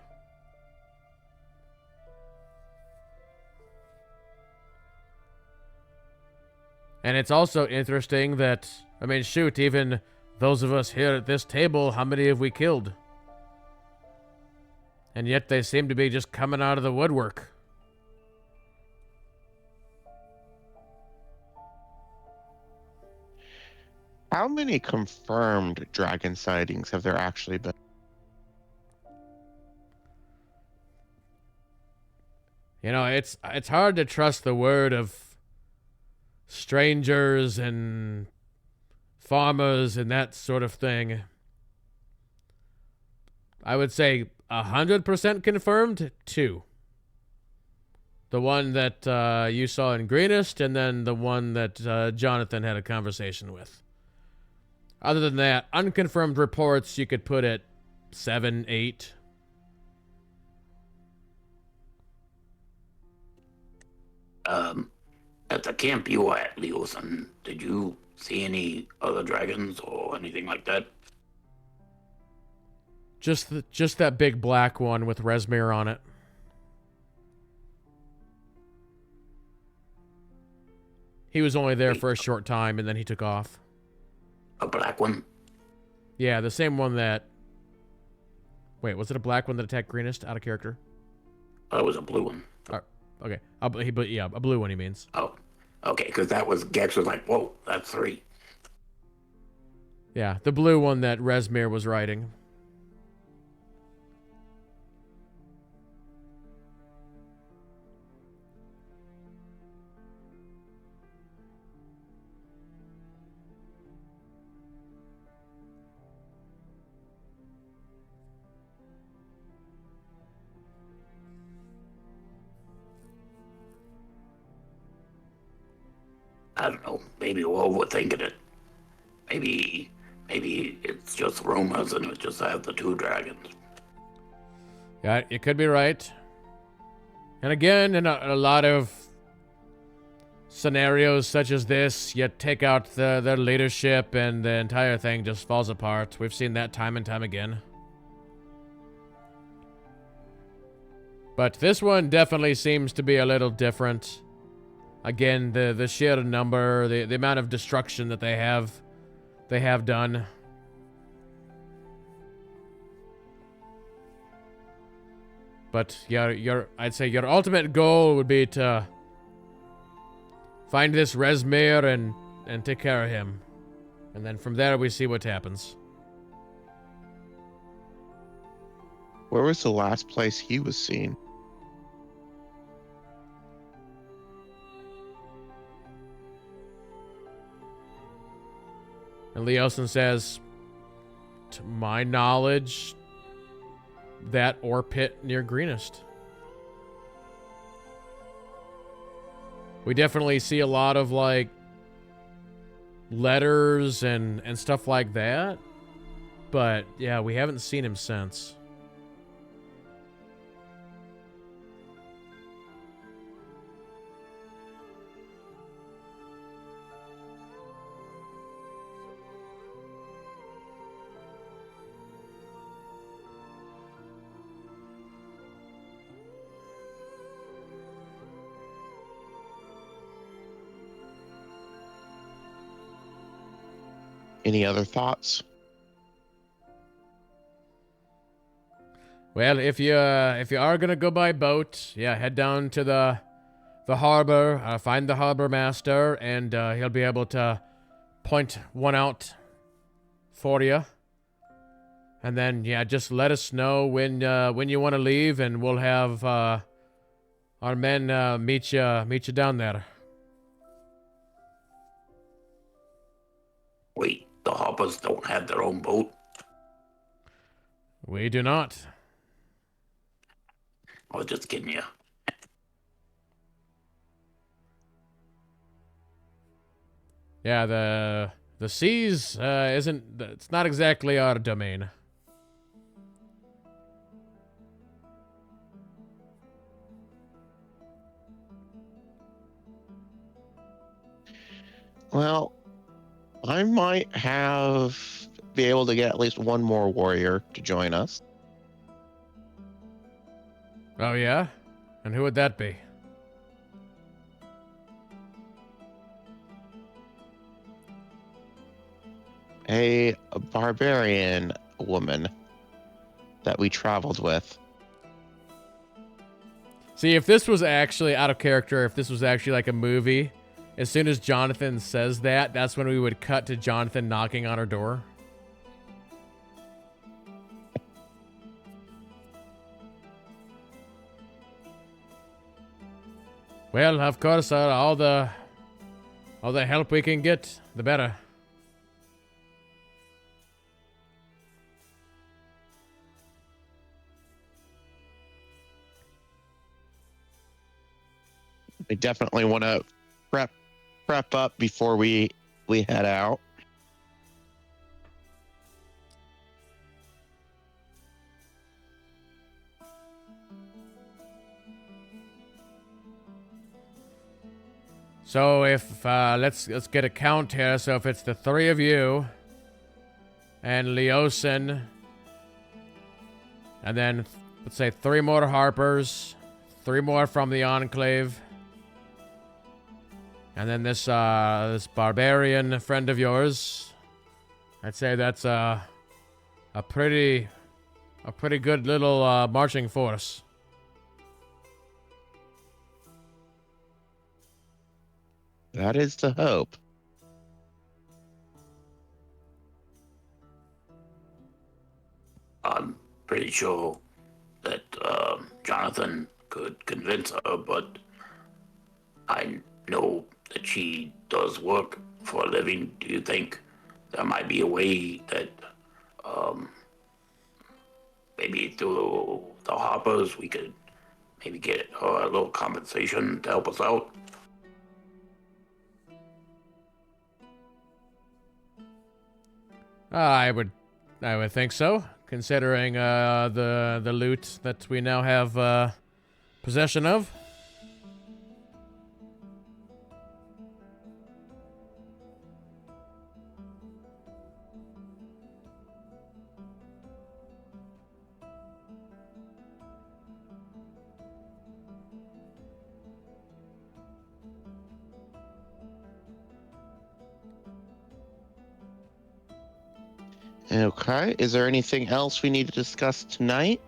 And it's also interesting that, I mean, shoot, even those of us here at this table, how many have we killed? And yet they seem to be just coming out of the woodwork. How many confirmed dragon sightings have there actually been? You know, it's hard to trust the word of strangers and farmers and that sort of thing. I would say 100% confirmed, 2. The one that you saw in Greenest, and then the one that Jonathan had a conversation with. Other than that, unconfirmed reports you could put at 7, 8. At the camp you were at, Leosin, did you see any other dragons or anything like that? Just that big black one with Resmir on it. He was only there for a short time, and then he took off. A black one? Yeah, the same one that... Wait, was it a black one that attacked Greenest out of character? Oh, it was a blue one. Okay. But yeah, a blue one he means. Oh, okay, because that was... Gex was like, whoa, that's 3. Yeah, the blue one that Resmir was riding. I don't know, maybe we're overthinking it. Maybe it's just rumors and it just has the 2 dragons. Yeah, you could be right. And again, in a lot of scenarios such as this, you take out their leadership and the entire thing just falls apart. We've seen that time and time again. But this one definitely seems to be a little different. Again, the sheer number, the amount of destruction that they have done. But I'd say your ultimate goal would be to find this Resmir and take care of him. And then from there we see what happens. Where was the last place he was seen? And Leosin says, to my knowledge, that ore pit near Greenest. We definitely see a lot of, like, letters and stuff like that. But, yeah, we haven't seen him since. Any other thoughts? Well, if you are gonna go by boat, yeah, head down to the harbor, find the harbor master, and he'll be able to point one out for you. And then, yeah, just let us know when you want to leave, and we'll have our men meet you down there. Wait, the hoppers don't have their own boat? We do not. I was just kidding you. Yeah, the seas it's not exactly our domain. Well, I might be able to get at least one more warrior to join us. Oh yeah? And who would that be? A barbarian woman that we traveled with. See, if this was actually out of character, if this was actually like a movie, as soon as Jonathan says that, that's when we would cut to Jonathan knocking on our door. Well, of course, all the help we can get, the better. We definitely want to prep up before we head out. So if let's get a count here. So if it's the three of you and Leosin, and then let's say 3 more Harpers, 3 more from the Enclave, and then this barbarian friend of yours, I'd say that's a pretty good little marching force. That is the hope. I'm pretty sure that Jonathan could convince her, but I know that she does work for a living. Do you think there might be a way that maybe through the Hoppers we could maybe get her a little compensation to help us out? I would think so, considering the loot that we now have possession of. Okay. Is there anything else we need to discuss tonight?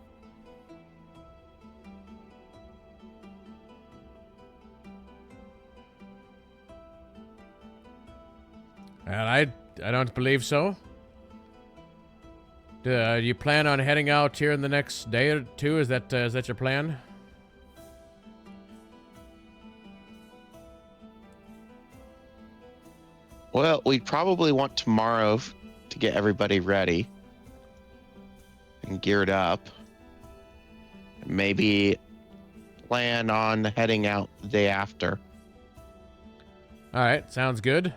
And I don't believe so. Do you plan on heading out here in the next day or two? Is that your plan? Well, we probably want tomorrow to get everybody ready and geared up. Maybe plan on heading out the day after. All right, sounds good.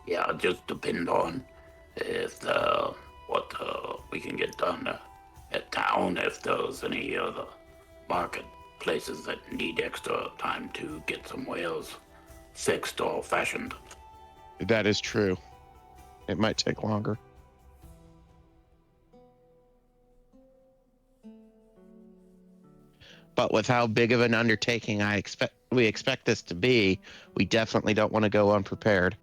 Yeah, it just depend on if what we can get done at town, if there's any other marketplaces that need extra time to get some whales fixed or fashioned. That is true. It might take longer. But with how big of an undertaking we expect this to be, we definitely don't want to go unprepared.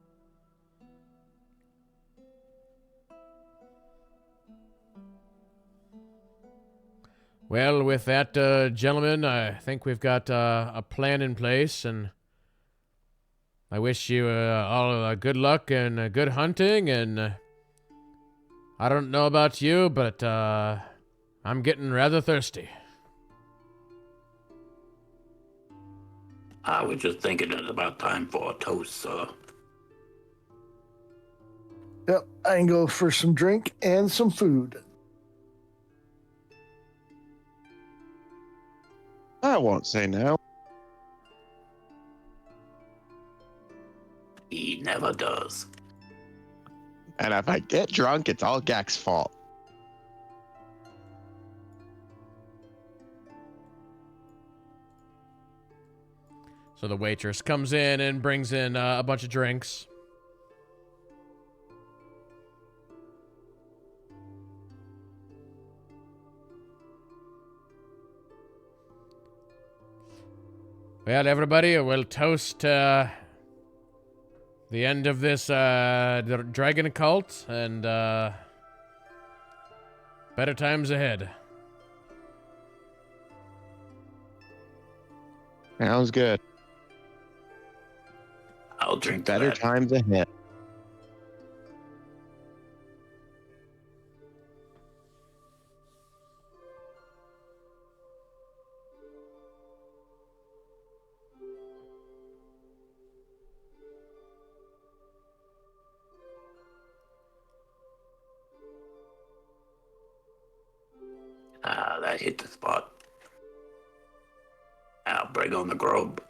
Well, with that, gentlemen, I think we've got a plan in place, and I wish you all good luck and good hunting, and I don't know about you, but I'm getting rather thirsty. I was just thinking it's about time for a toast, sir. Yep, I can go for some drink and some food. I won't say no. He never does. And if I get drunk, it's all Gak's fault. So the waitress comes in and brings in a bunch of drinks. Well, everybody, we'll toast the end of this dragon cult, and Better times ahead. Sounds good. I'll drink to Better that. times ahead. That hit the spot. I'll bring on the grub.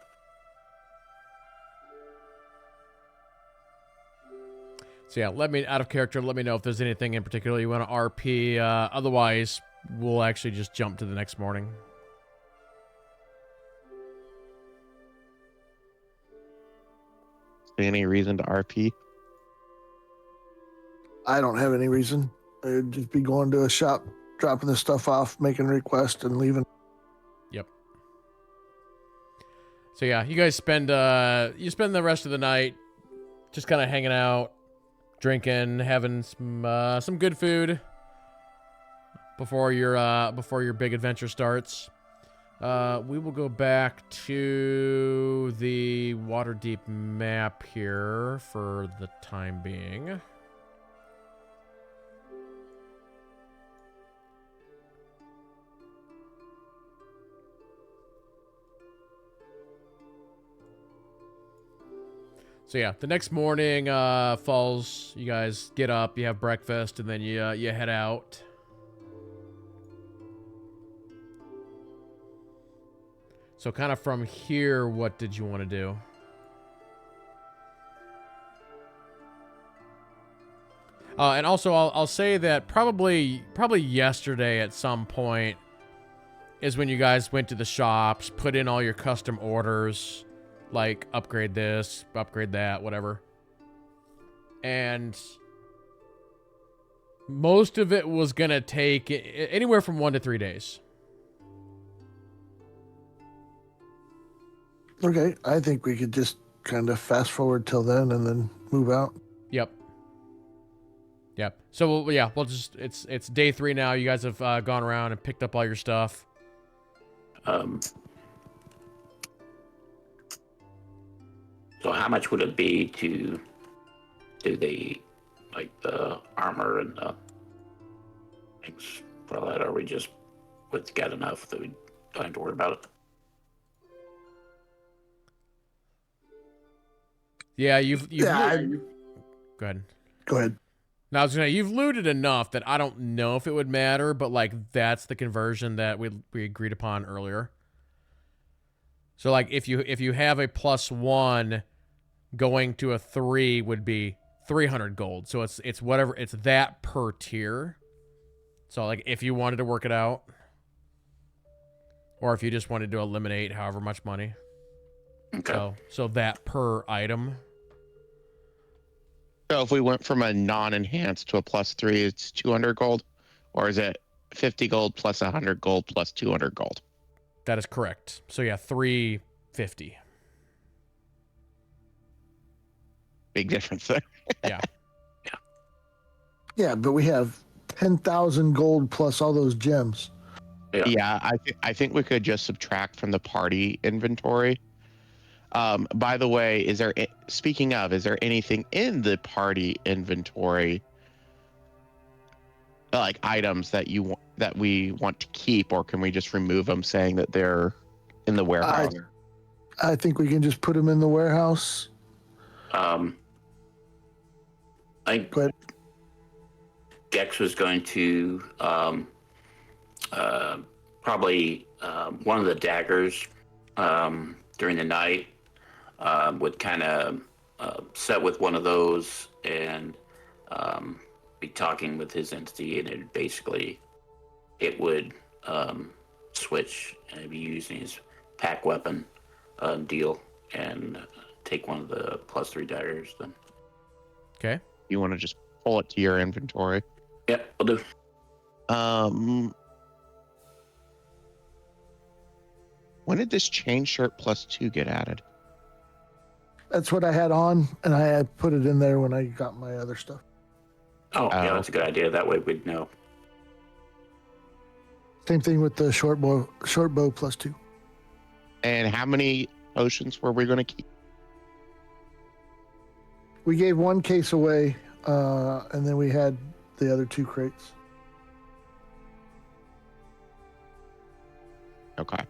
So yeah, out of character, let me know if there's anything in particular you want to RP. Otherwise, we'll actually just jump to the next morning. Any reason to RP? I don't have any reason. I'd just be going to a shop, dropping the stuff off, making a request, and leaving. Yep. So yeah, you guys spend the rest of the night just kind of hanging out, drinking, having some good food before your big adventure starts. We will go back to the Waterdeep map here for the time being. So yeah, the next morning falls. You guys get up, you have breakfast, and then you head out. So kind of from here, what did you want to do? And also, I'll say that probably yesterday at some point is when you guys went to the shops, put in all your custom orders, like upgrade this, upgrade that, whatever. And most of it was gonna take anywhere from 1 to 3 days. Okay, I think we could just kind of fast forward till then and then move out. Yep. So we'll just it's day 3 now. You guys have gone around and picked up all your stuff. So how much would it be to do the armor and things for that? Are we just got enough that we don't have to worry about it? Yeah, you've Yeah, go ahead. go ahead. Now, I was gonna say, you've looted enough that I don't know if it would matter, but like that's the conversion that we agreed upon earlier. So like if you have a +1, going to a 3 would be 300 gold. So it's whatever, it's that per tier. So like if you wanted to work it out, or if you just wanted to eliminate however much money. Okay. So that per item. So if we went from a non-enhanced to a +3, it's 200 gold? Or is it 50 gold plus 100 gold plus 200 gold? That is correct. So yeah, 350. Big difference there. Yeah. Yeah, but we have 10,000 gold plus all those gems. Yeah, I think we could just subtract from the party inventory. By the way, is there anything in the party inventory, like items that we want to keep, or can we just remove them, saying that they're in the warehouse? I think we can just put them in the warehouse. Go ahead. Gex was going to probably one of the daggers during the night would kind of set with one of those and be talking with his entity, and it would switch and be using his pack weapon deal and take one of the +3 daggers then. Okay. You want to just pull it to your inventory? Yep, will do. When did this chain shirt +2 get added? That's what I had on, and I had put it in there when I got my other stuff. Oh, yeah, that's a good idea. That way we'd know. Same thing with the short bow +2. And how many potions were we going to keep? We gave one case away, and then we had the other 2 crates. Okay.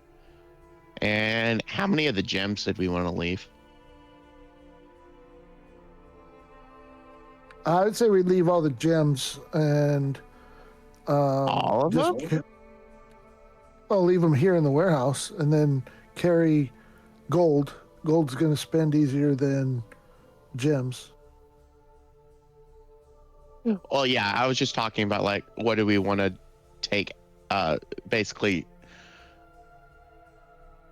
And how many of the gems did we want to leave? I would say we leave all the gems and All of them? Well, leave them here in the warehouse and then carry gold. Gold's going to spend easier than gems. Well, yeah, I was just talking about like what do we want to take basically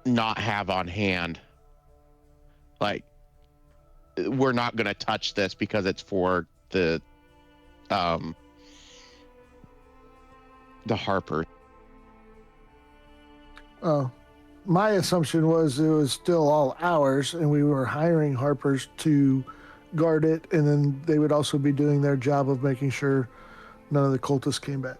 not have on hand. Like we're not going to touch this because it's for the Harper. My assumption was it was still all ours, and we were hiring Harpers to guard it, and then they would also be doing their job of making sure none of the cultists came back.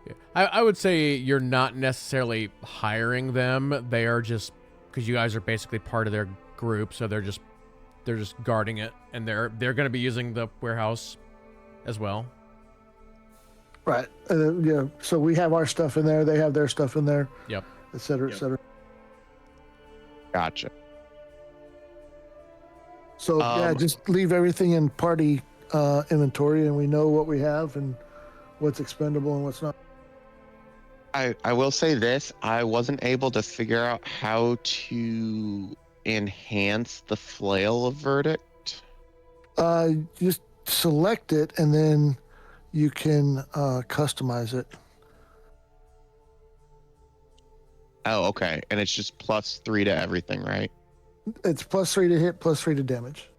Yeah. I would say you're not necessarily hiring them. They are just because you guys are basically part of their group, so they're just guarding it, and they're going to be using the warehouse as well. Right. Yeah. So we have our stuff in there. They have their stuff in there. Yep. Et cetera, et cetera. Gotcha. So yeah, just leave everything in party inventory, and we know what we have and what's expendable and what's not. I will say this. I wasn't able to figure out how to enhance the flail of verdict. Just select it, and then you can customize it. Oh, okay. And it's just +3 to everything, right? It's +3 to hit, +3 to damage.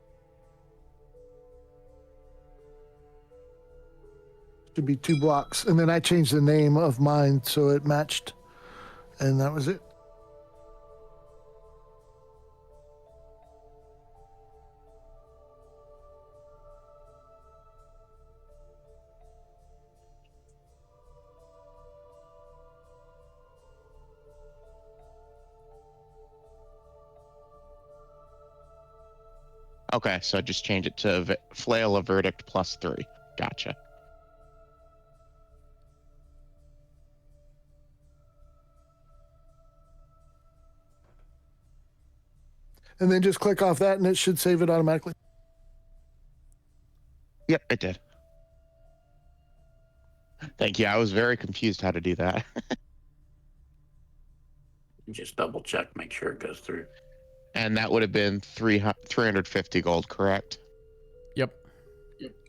Should be 2 blocks. And then I changed the name of mine so it matched. And that was it. Okay, so I just change it to flail of verdict +3. Gotcha. And then just click off that and it should save it automatically. Yep, it did. Thank you. I was very confused how to do that. Just double check, make sure it goes through. And that would have been 350 gold, correct? Yep.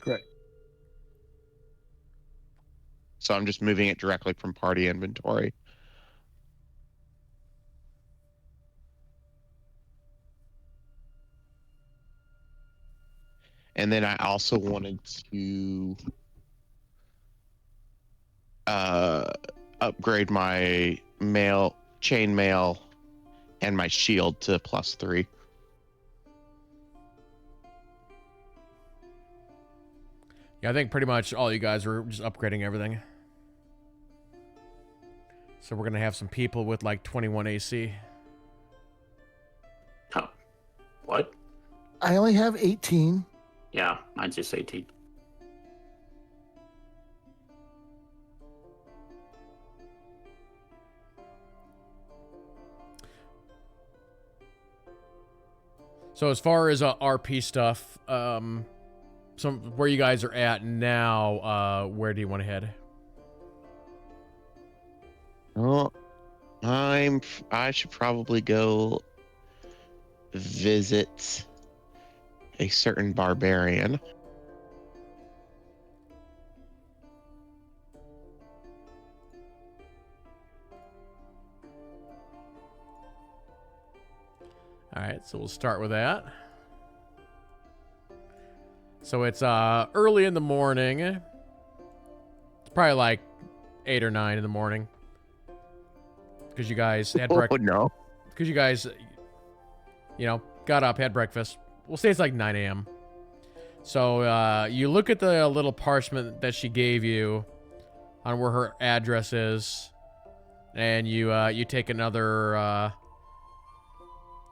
Correct. So I'm just moving it directly from party inventory. And then I also wanted to upgrade my chainmail and my shield to +3. Yeah, I think pretty much all you guys were just upgrading everything. So we're going to have some people with like 21 AC. Oh, what? I only have 18. Yeah, mine's just 18. So as far as RP stuff, where you guys are at now, where do you want to head? Oh, I should probably go visit a certain barbarian. All right, so we'll start with that. So it's early in the morning. It's probably like 8 or 9 in the morning. Because you guys had breakfast. Oh, no. Because you guys, got up, had breakfast. We'll say it's like 9 a.m. So you look at the little parchment that she gave you. on where her address is, and you take another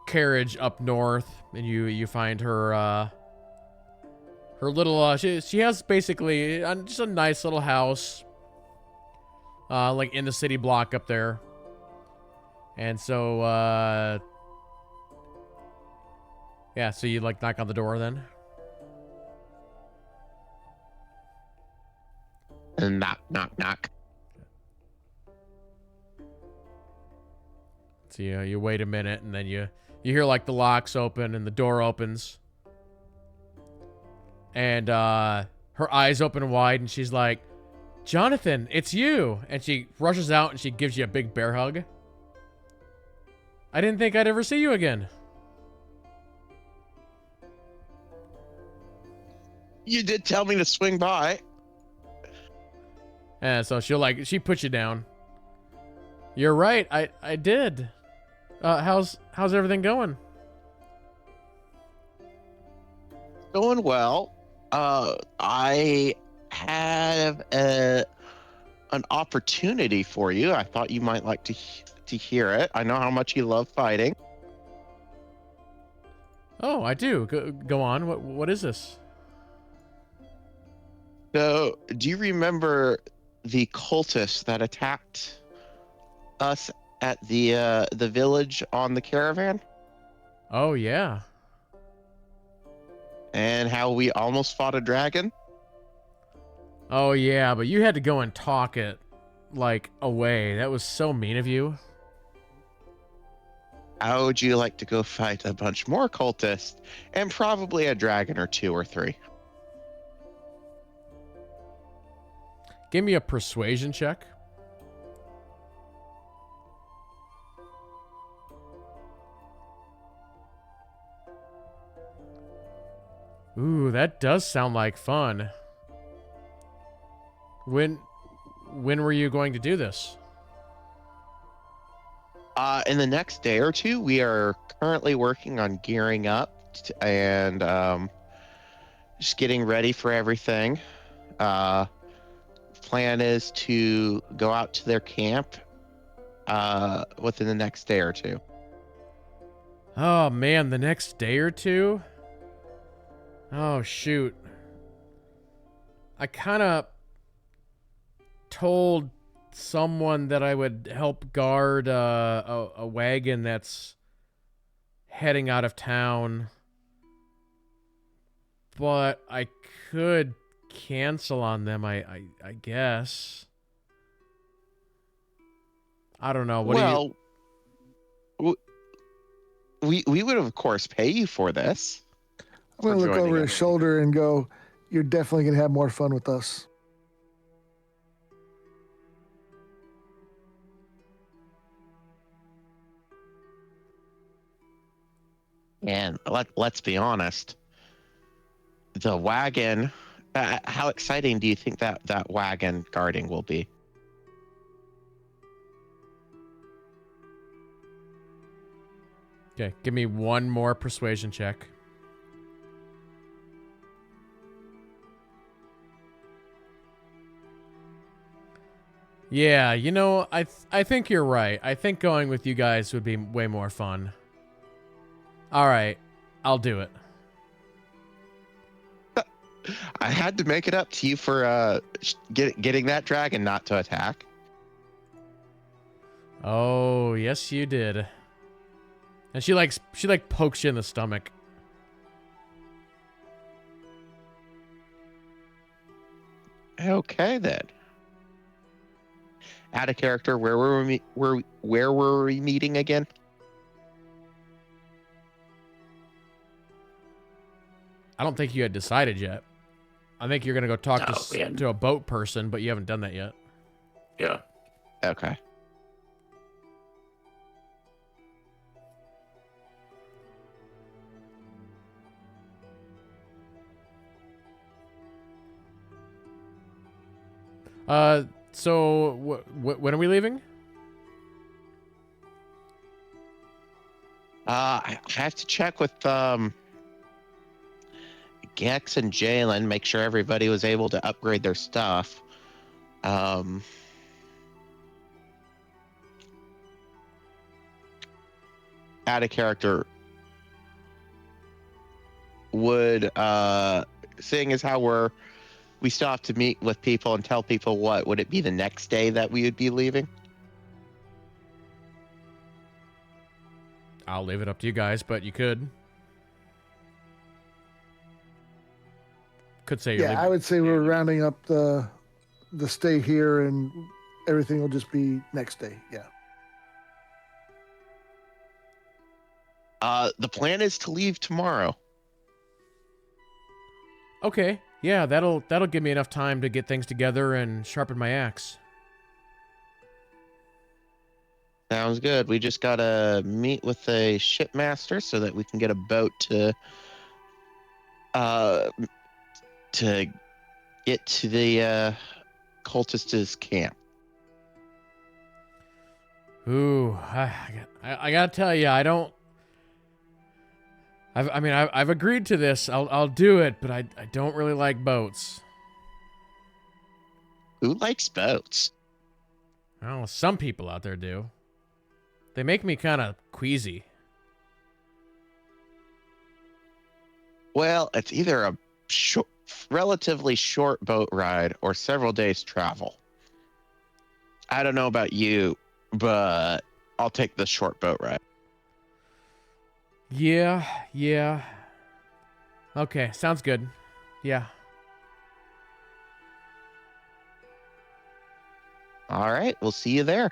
carriage up north, and you find her her little she has basically just a nice little house, like in the city block up there, and so yeah, so you like knock on the door then. And knock, knock, knock. So you wait a minute, and then you hear like the locks open and the door opens, and her eyes open wide, and she's like, "Jonathan, it's you!" And she rushes out and she gives you a big bear hug. I didn't think I'd ever see you again. You did tell me to swing by. And so she puts you down. You're right, I did. How's everything going? Going well. I have an opportunity for you. I thought you might like to hear it. I know how much you love fighting. Oh, I do. Go on. What is this? So, do you remember the cultists that attacked us at the village on the caravan? Oh yeah. And how we almost fought a dragon? Oh yeah, but you had to go and talk it like away. That was so mean of you. How would you like to go fight a bunch more cultists and probably a dragon or 2 or 3? Give me a persuasion check. Ooh, that does sound like fun. When were you going to do this? In the next day or 2, we are currently working on gearing up and just getting ready for everything. Plan is to go out to their camp within the next day or 2. Oh man, the next day or 2? Oh shoot. I kind of told someone that I would help guard a wagon that's heading out of town, but I could cancel on them. I guess. I don't know. We would of course pay you for this. I'm going to look over his shoulder and go, "You're definitely going to have more fun with us." And let's be honest. The wagon, how exciting do you think that wagon guarding will be? Okay, give me one more persuasion check. Yeah, you know, I think you're right. I think going with you guys would be way more fun. All right, I'll do it. I had to make it up to you for getting that dragon not to attack. Oh, yes you did. And she pokes you in the stomach. Okay then. Out of character, where were we meeting again? I don't think you had decided yet. I think you're gonna go talk No, to a boat person, but you haven't done that yet. Yeah. Okay. So when are we leaving? I have to check with Gex and Jalen, make sure everybody was able to upgrade their stuff. Um, Out of character, would seeing as how we still have to meet with people and tell people, what would it be the next day that we would be leaving? I'll leave it up to you guys, but you could. Could say you're Yeah, leaving. I would say we're rounding up the stay here, and everything will just be next day. Yeah. The plan is to leave tomorrow. Okay, yeah, that'll give me enough time to get things together and sharpen my axe. Sounds good. We just gotta meet with a shipmaster so that we can get a boat to get to the cultists' camp. Ooh, I gotta tell you, I don't. I've agreed to this. I'll do it, but I don't really like boats. Who likes boats? Oh, some people out there do. They make me kind of queasy. Well, it's either a relatively short boat ride or several days travel. I don't know about you, but I'll take the short boat ride. Yeah. Okay, sounds good. Yeah. All right, we'll see you there.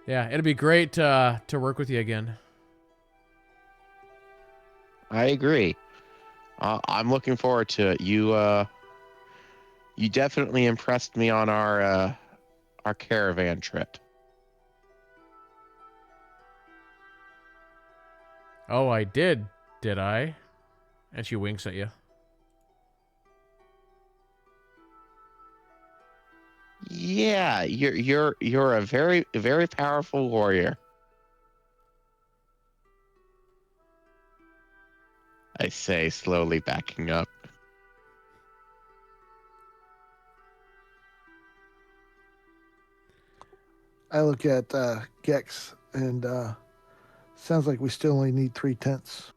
Yeah, it'll be great to work with you again. I agree. I'm looking forward to it. You definitely impressed me on our caravan trip. Oh, I did I? And she winks at you. Yeah, you're a very very powerful warrior. I say, slowly backing up. I look at Gex, and sounds like we still only need 3 tents.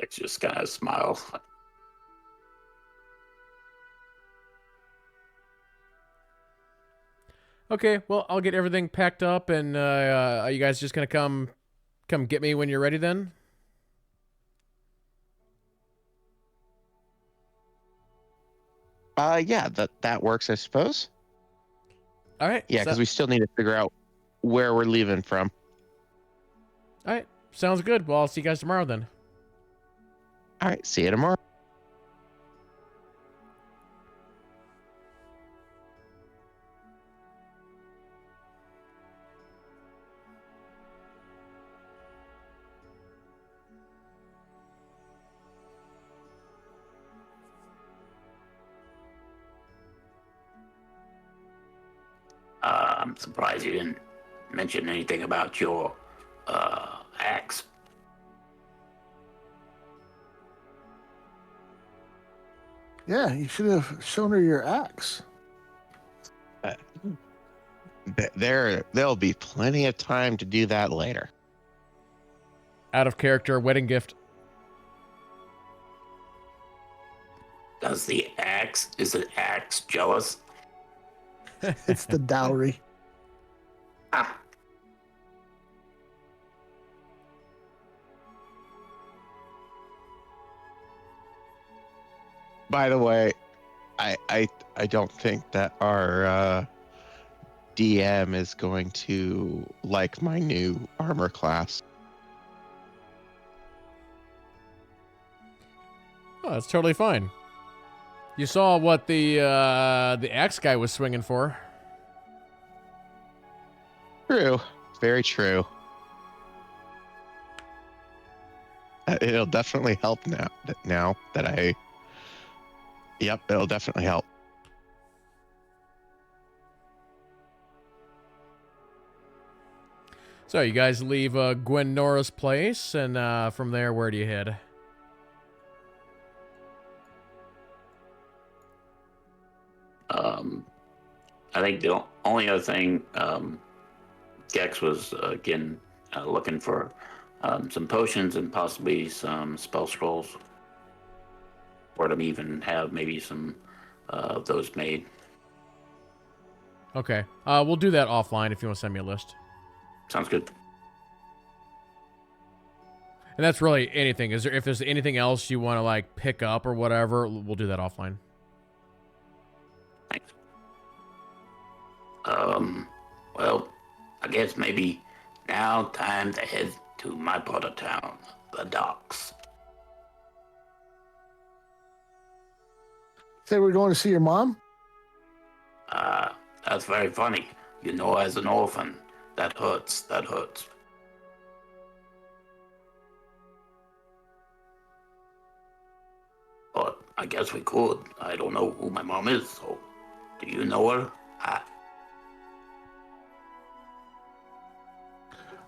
I just kind of smile. Okay, well, I'll get everything packed up, and are you guys just gonna come get me when you're ready then? Yeah, that works, I suppose. All right. Yeah, because we still need to figure out where we're leaving from. All right. Sounds good. Well, I'll see you guys tomorrow then. All right, see you tomorrow. I'm surprised you didn't mention anything about your axe. Yeah, you should have shown her your axe. There'll be plenty of time to do that later. Out of character wedding gift. Is the axe jealous? It's the dowry. Ah, By the way, I don't think that our DM is going to like my new armor class. Oh, that's totally fine. You saw what the axe guy was swinging for. True, very true. It'll definitely help now that I. Yep, it'll definitely help. So you guys leave Gwen Nora's place, and from there, where do you head? I think the only other thing Gex was again looking for some potions and possibly some spell scrolls, or to even have maybe some of those made. Okay. We'll do that offline if you want to send me a list. Sounds good. And that's really anything. If there's anything else you want to like pick up or whatever, we'll do that offline. Thanks. Well, I guess maybe now time to head to my part of town, the docks. Say we're going to see your mom? That's very funny. You know, as an orphan, that hurts. That hurts. But I guess we could. I don't know who my mom is, so do you know her?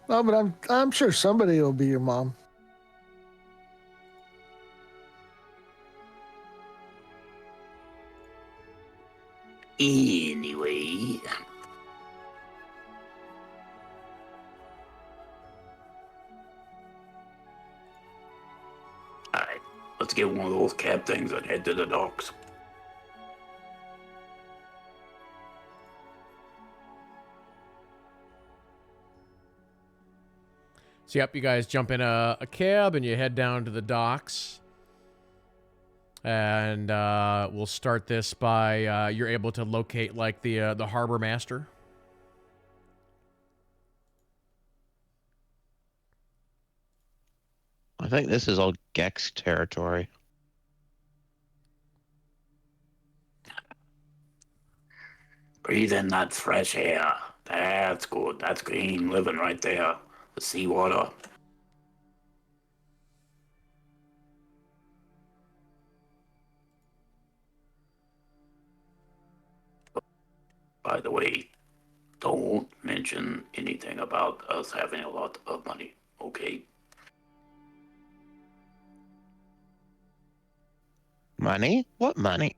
No, but I'm sure somebody will be your mom. Anyway. Alright, let's get one of those cab things and head to the docks. So, yep, you guys jump in a cab and you head down to the docks. And we'll start this by you're able to locate like the harbor master. I think this is all Gex territory. Breathe in that fresh air. That's good. That's green living right there. The seawater. By the way, don't mention anything about us having a lot of money, okay? Money? What money?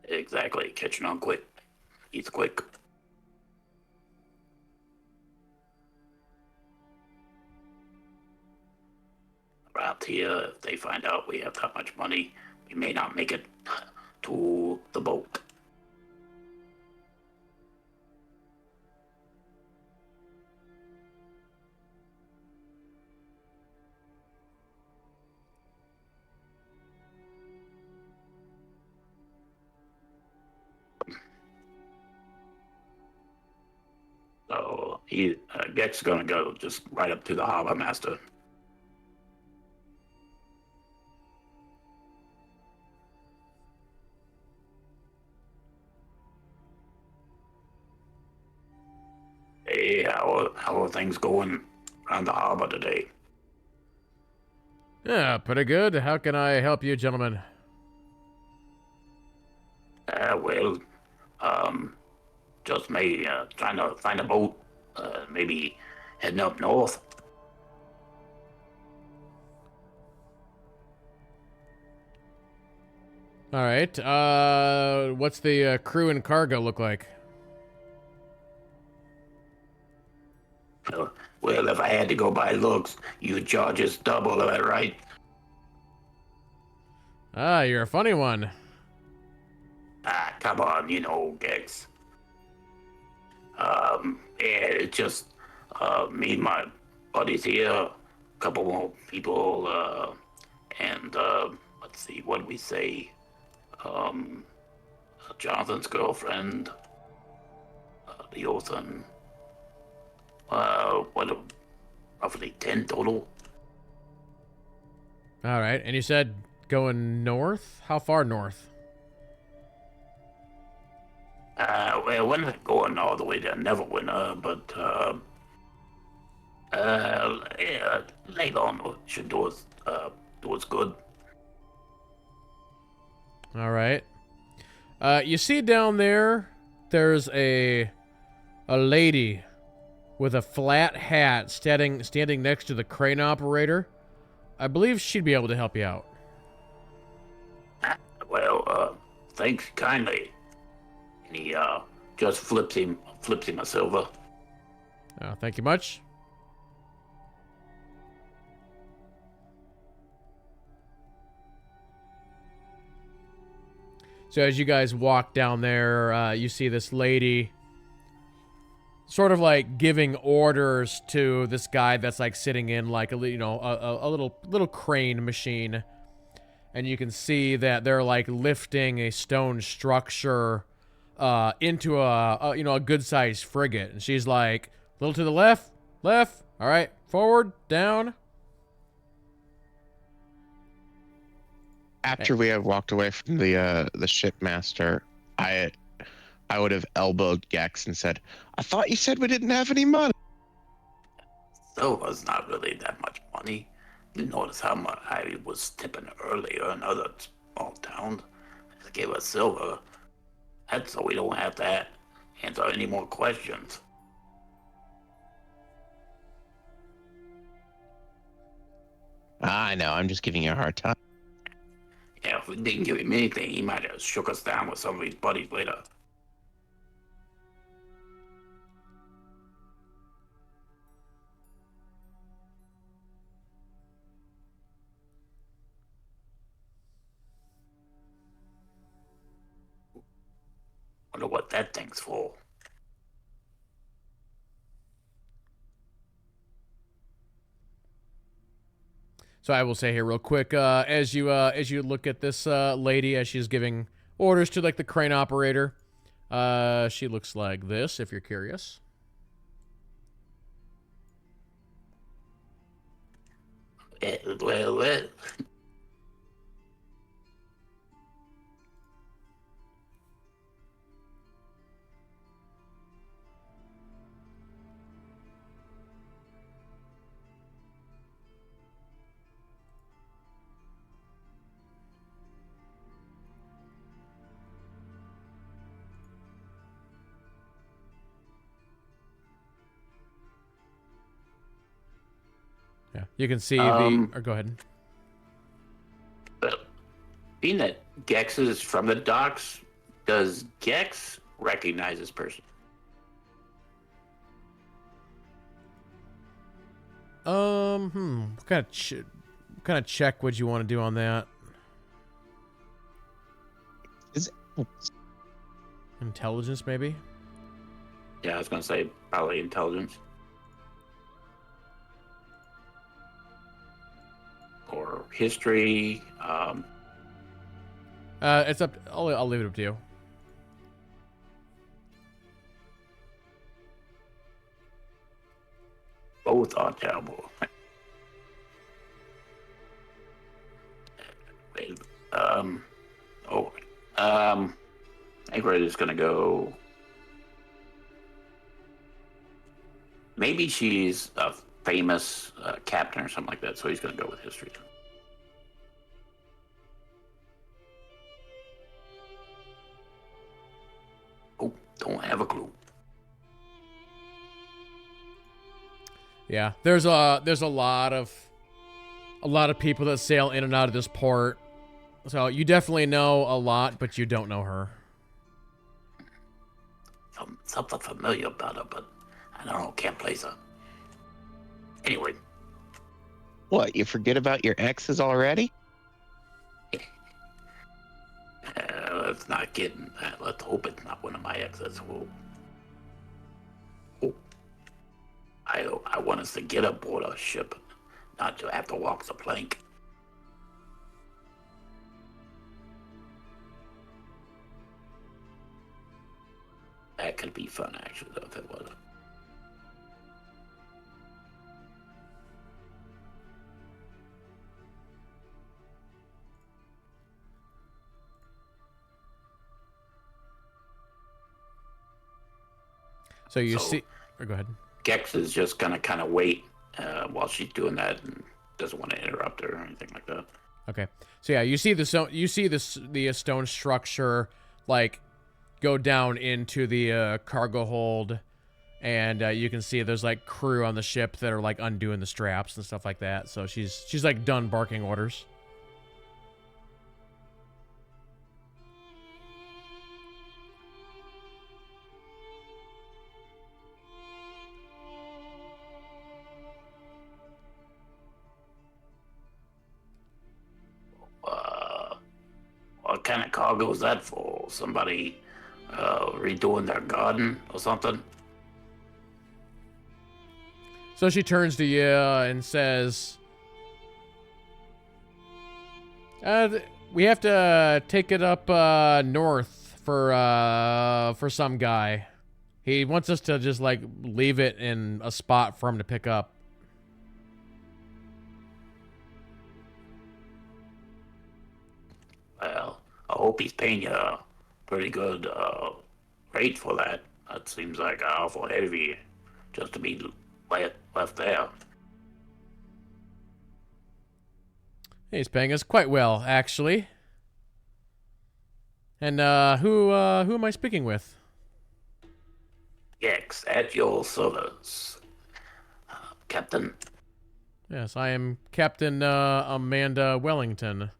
Exactly. Catching on quick. Eat quick. Around here, if they find out we have that much money, we may not make it to the boat. So Gex gonna go just right up to the harbor master. Hey, how are things going around the harbor today? Yeah, pretty good. How can I help you, gentlemen? Well, just me trying to find a boat, maybe heading up north. All right. What's the crew and cargo look like? Well, if I had to go by looks, you'd charge us double, am I right? Ah, you're a funny one. Ah, come on, you know, Gex. Yeah, it's just me and my buddies here, a couple more people, and let's see, what did we say? Jonathan's girlfriend, the Othan. Roughly 10 total. All right. And you said going north? How far north? Well, we're not going all the way to Neverwinter, but yeah, later on should do us good. All right. You see down there, there's a lady with a flat hat standing next to the crane operator. I believe she'd be able to help you out. Well, thanks kindly. And he just flips him a silver. Thank you much. So as you guys walk down there, you see this lady sort of like giving orders to this guy that's like sitting in like a little crane machine, and you can see that they're like lifting a stone structure into a good sized frigate, and she's like, a little to the left, all right, forward, down. After we had walked away from the shipmaster, I would have elbowed Gex and said, "I thought you said we didn't have any money." Silver's not really that much money. You notice how much I was tipping earlier in other small towns. I just gave us silver. That's so we don't have to answer any more questions. I know. I'm just giving you a hard time. Yeah, if we didn't give him anything, he might have shook us down with some of his buddies later. Wonder what that thing's for. So I will say here real quick, as you look at this lady as she's giving orders to like the crane operator, she looks like this. If you're curious. Well. Yeah, you can see or go ahead. Being that Gex is from the docks, does Gex recognize this person? What kind of check would you want to do on that? Is it... Intelligence, maybe? Yeah, I was gonna say probably intelligence. Or history. It's up. I'll leave it up to you. Both are terrible. Wait, I think we're just gonna go. Maybe she's a famous captain or something like that, so he's gonna go with history. Oh, don't have a clue. Yeah, there's a lot of people that sail in and out of this port, so you definitely know a lot, but you don't know her. Something familiar about her, but I don't know, can't place her. Anyway. What, you forget about your exes already? Let's not get in that. Let's hope it's not one of my exes. I want us to get aboard a ship, not to have to walk the plank. That could be fun, actually, though, if it was. So you see, or go ahead. Gex is just gonna kind of wait while she's doing that and doesn't want to interrupt her or anything like that. Okay. So yeah, you see the stone structure like go down into the cargo hold, and you can see there's like crew on the ship that are like undoing the straps and stuff like that. So she's like done barking orders. kind of cargo is that for? Somebody redoing their garden or something? So she turns to you and says, we have to take it up north for some guy. He wants us to just like leave it in a spot for him to pick up. Well, I hope he's paying you a pretty good rate for that. That seems like awful heavy just to be left there. He's paying us quite well, actually. And who am I speaking with? Yes, at your service, Captain. Yes, I am Captain Amanda Wellington.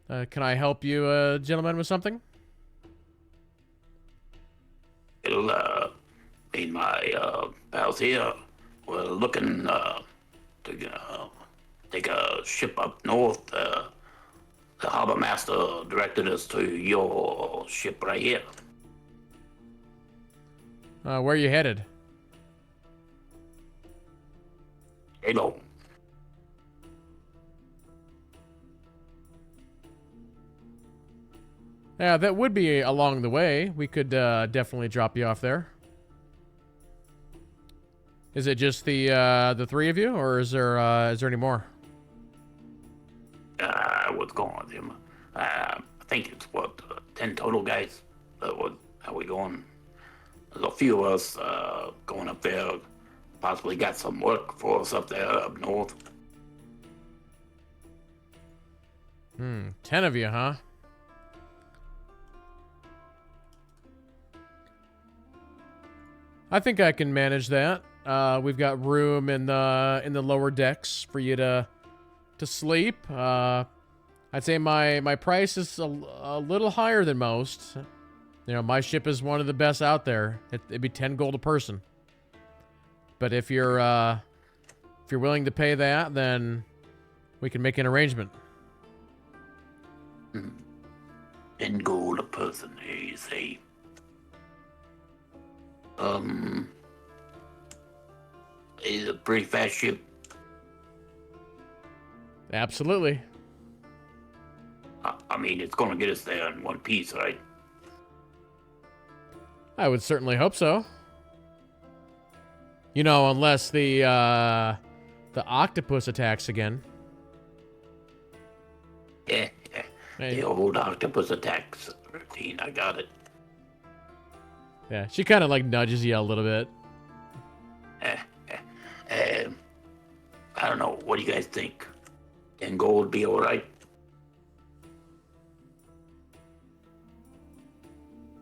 Can I help you, gentlemen, with something? Well, me and my pals here were looking to take a ship up north. The harbor master directed us to your ship right here. Where are you headed? Hello. Yeah, that would be along the way. We could definitely drop you off there. Is it just the three of you, or is there any more? What's going on with him? I think it's 10 total guys. How we going? There's a few of us going up there. Possibly got some work for us up there up north. 10 of you, huh? I think I can manage that. We've got room in the lower decks for you to sleep. I'd say my price is a little higher than most. You know, my ship is one of the best out there. It'd be 10 gold a person. But if you're willing to pay that, then we can make an arrangement. 10 gold a person, you say? It's a pretty fast ship. Absolutely. I mean, it's gonna get us there in one piece, right? I would certainly hope so. You know, unless the octopus attacks again. Yeah. Hey. The old octopus attacks routine, I got it. Yeah, she kind of like nudges you a little bit. I don't know. What do you guys think? 10 gold be all right?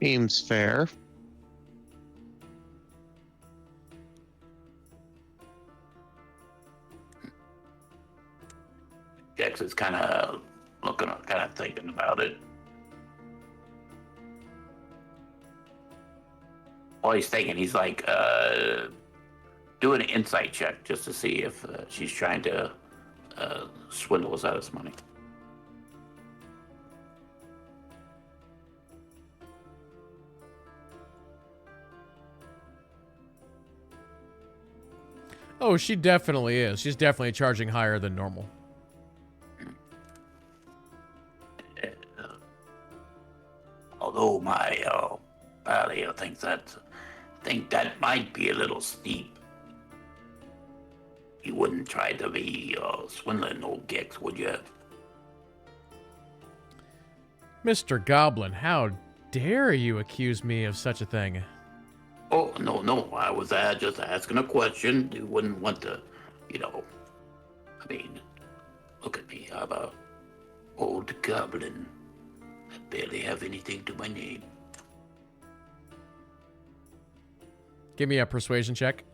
Seems fair. Jax is kind of thinking about it. While he's thinking, he's like doing an insight check just to see if she's trying to swindle us out of some money. Oh, she definitely is. She's definitely charging higher than normal. Although my pal here thinks that might be a little steep. You wouldn't try to be swindling old Gex, would you? Mr. Goblin, how dare you accuse me of such a thing? Oh, no. I was just asking a question. You wouldn't want to, I mean, look at me. I'm a old goblin. I barely have anything to my name. Give me a persuasion check.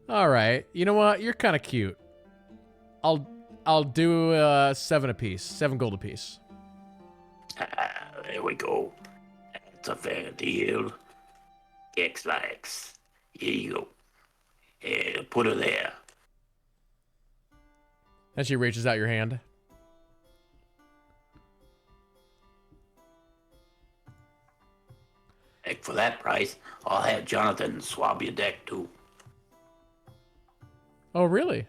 All right. You know what? You're kind of cute. I'll do 7 apiece. 7 gold apiece. There we go. It's a fair deal. Gex likes Here you go. Yeah, put her there. And she reaches out your hand. Heck, for that price, I'll have Jonathan swab your deck too. Oh, really?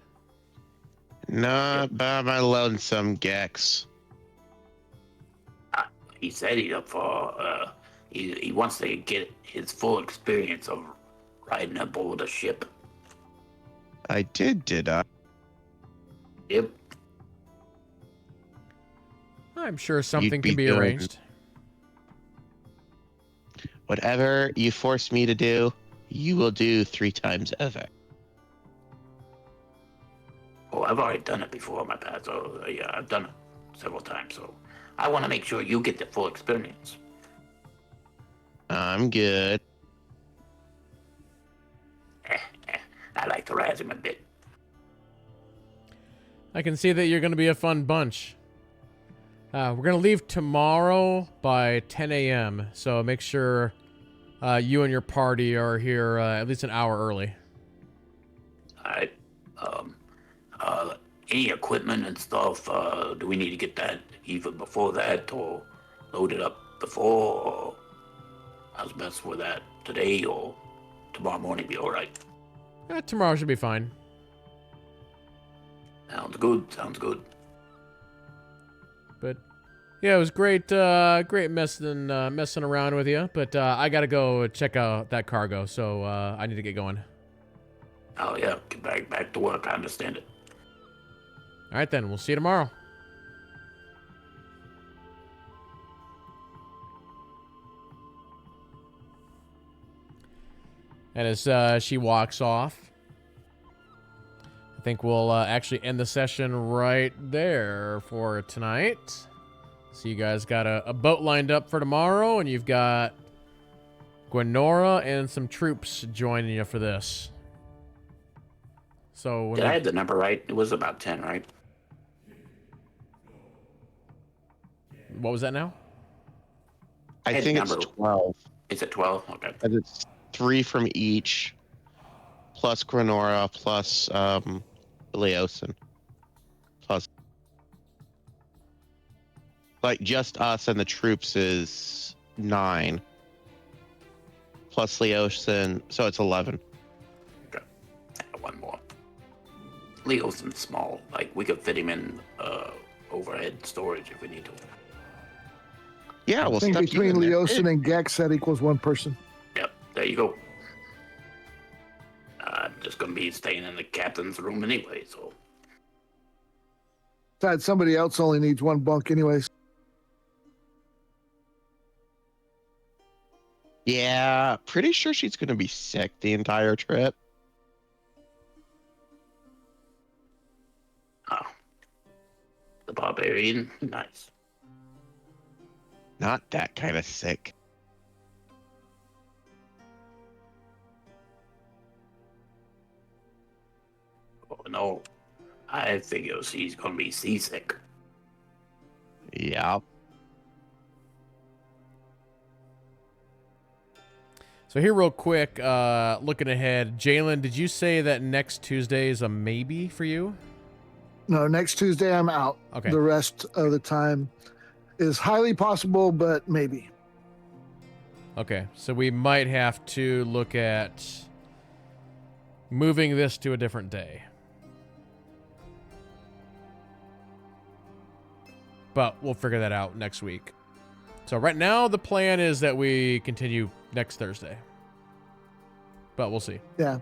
Not by my lonesome Gex. He said he's up for. He wants to get his full experience of riding aboard a ship. I did I? Yep. I'm sure something be can be doing- arranged. Whatever you force me to do, you will do 3 times over. Oh, I've already done it before in my past. So yeah, I've done it several times. So I want to make sure you get the full experience. I'm good. I like to razz him a bit. I can see that you're going to be a fun bunch. We're going to leave tomorrow by 10 a.m. So make sure you and your party are here at least an hour early. All right. Any equipment and stuff, do we need to get that either before that or load it up before? Or how's best for that today or tomorrow morning be all right? Tomorrow should be fine. Sounds good. Sounds good. But yeah, it was great messing around with you. But I got to go check out that cargo, so I need to get going. Oh yeah, get back to work. I understand it. All right, then. We'll see you tomorrow. And as she walks off, I think we'll actually end the session right there for tonight. So you guys got a boat lined up for tomorrow, and you've got Gwenora and some troops joining you for this. So Did I have the number right? It was about 10, right? what was that now? I Head think number. it's 12. Is it 12? Okay. And it's 3 from each, plus Granora, plus Leosin. Plus, like, just us and the troops is 9. Plus Leosin, so it's 11. Okay. One more. Leo's small. Like, we could fit him in overhead storage if we need to. Yeah, we'll I think stuff you between in there. Leosin and Gex, that equals 1 person. Yep, there you go. I'm just gonna be staying in the captain's room anyway, so. Besides, somebody else only needs 1 bunk anyways. Yeah, pretty sure she's going to be sick the entire trip. Oh. The barbarian? Nice. Not that kind of sick. Oh, no. I figure she's gonna be seasick. Yeah. So here real quick, looking ahead, Jalen, did you say that next Tuesday is a maybe for you? No, next Tuesday I'm out. Okay. The rest of the time is highly possible, but maybe. Okay, so we might have to look at moving this to a different day. But we'll figure that out next week. So right now, the plan is that we continue next Thursday. But we'll see. Yeah.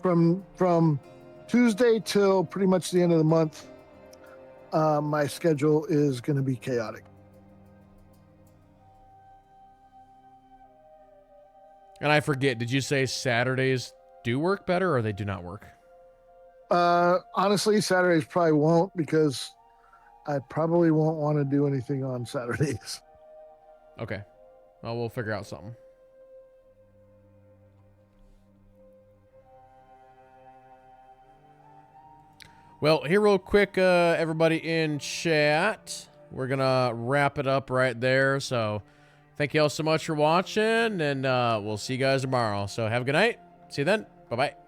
From Tuesday till pretty much the end of the month, my schedule is going to be chaotic. And I forget, did you say Saturdays do work better or they do not work? Honestly, Saturdays probably won't because I probably won't want to do anything on Saturdays. Okay. Well, we'll figure out something. Well, here real quick, everybody in chat. We're going to wrap it up right there. So thank you all so much for watching, and we'll see you guys tomorrow. So have a good night. See you then. Bye-bye.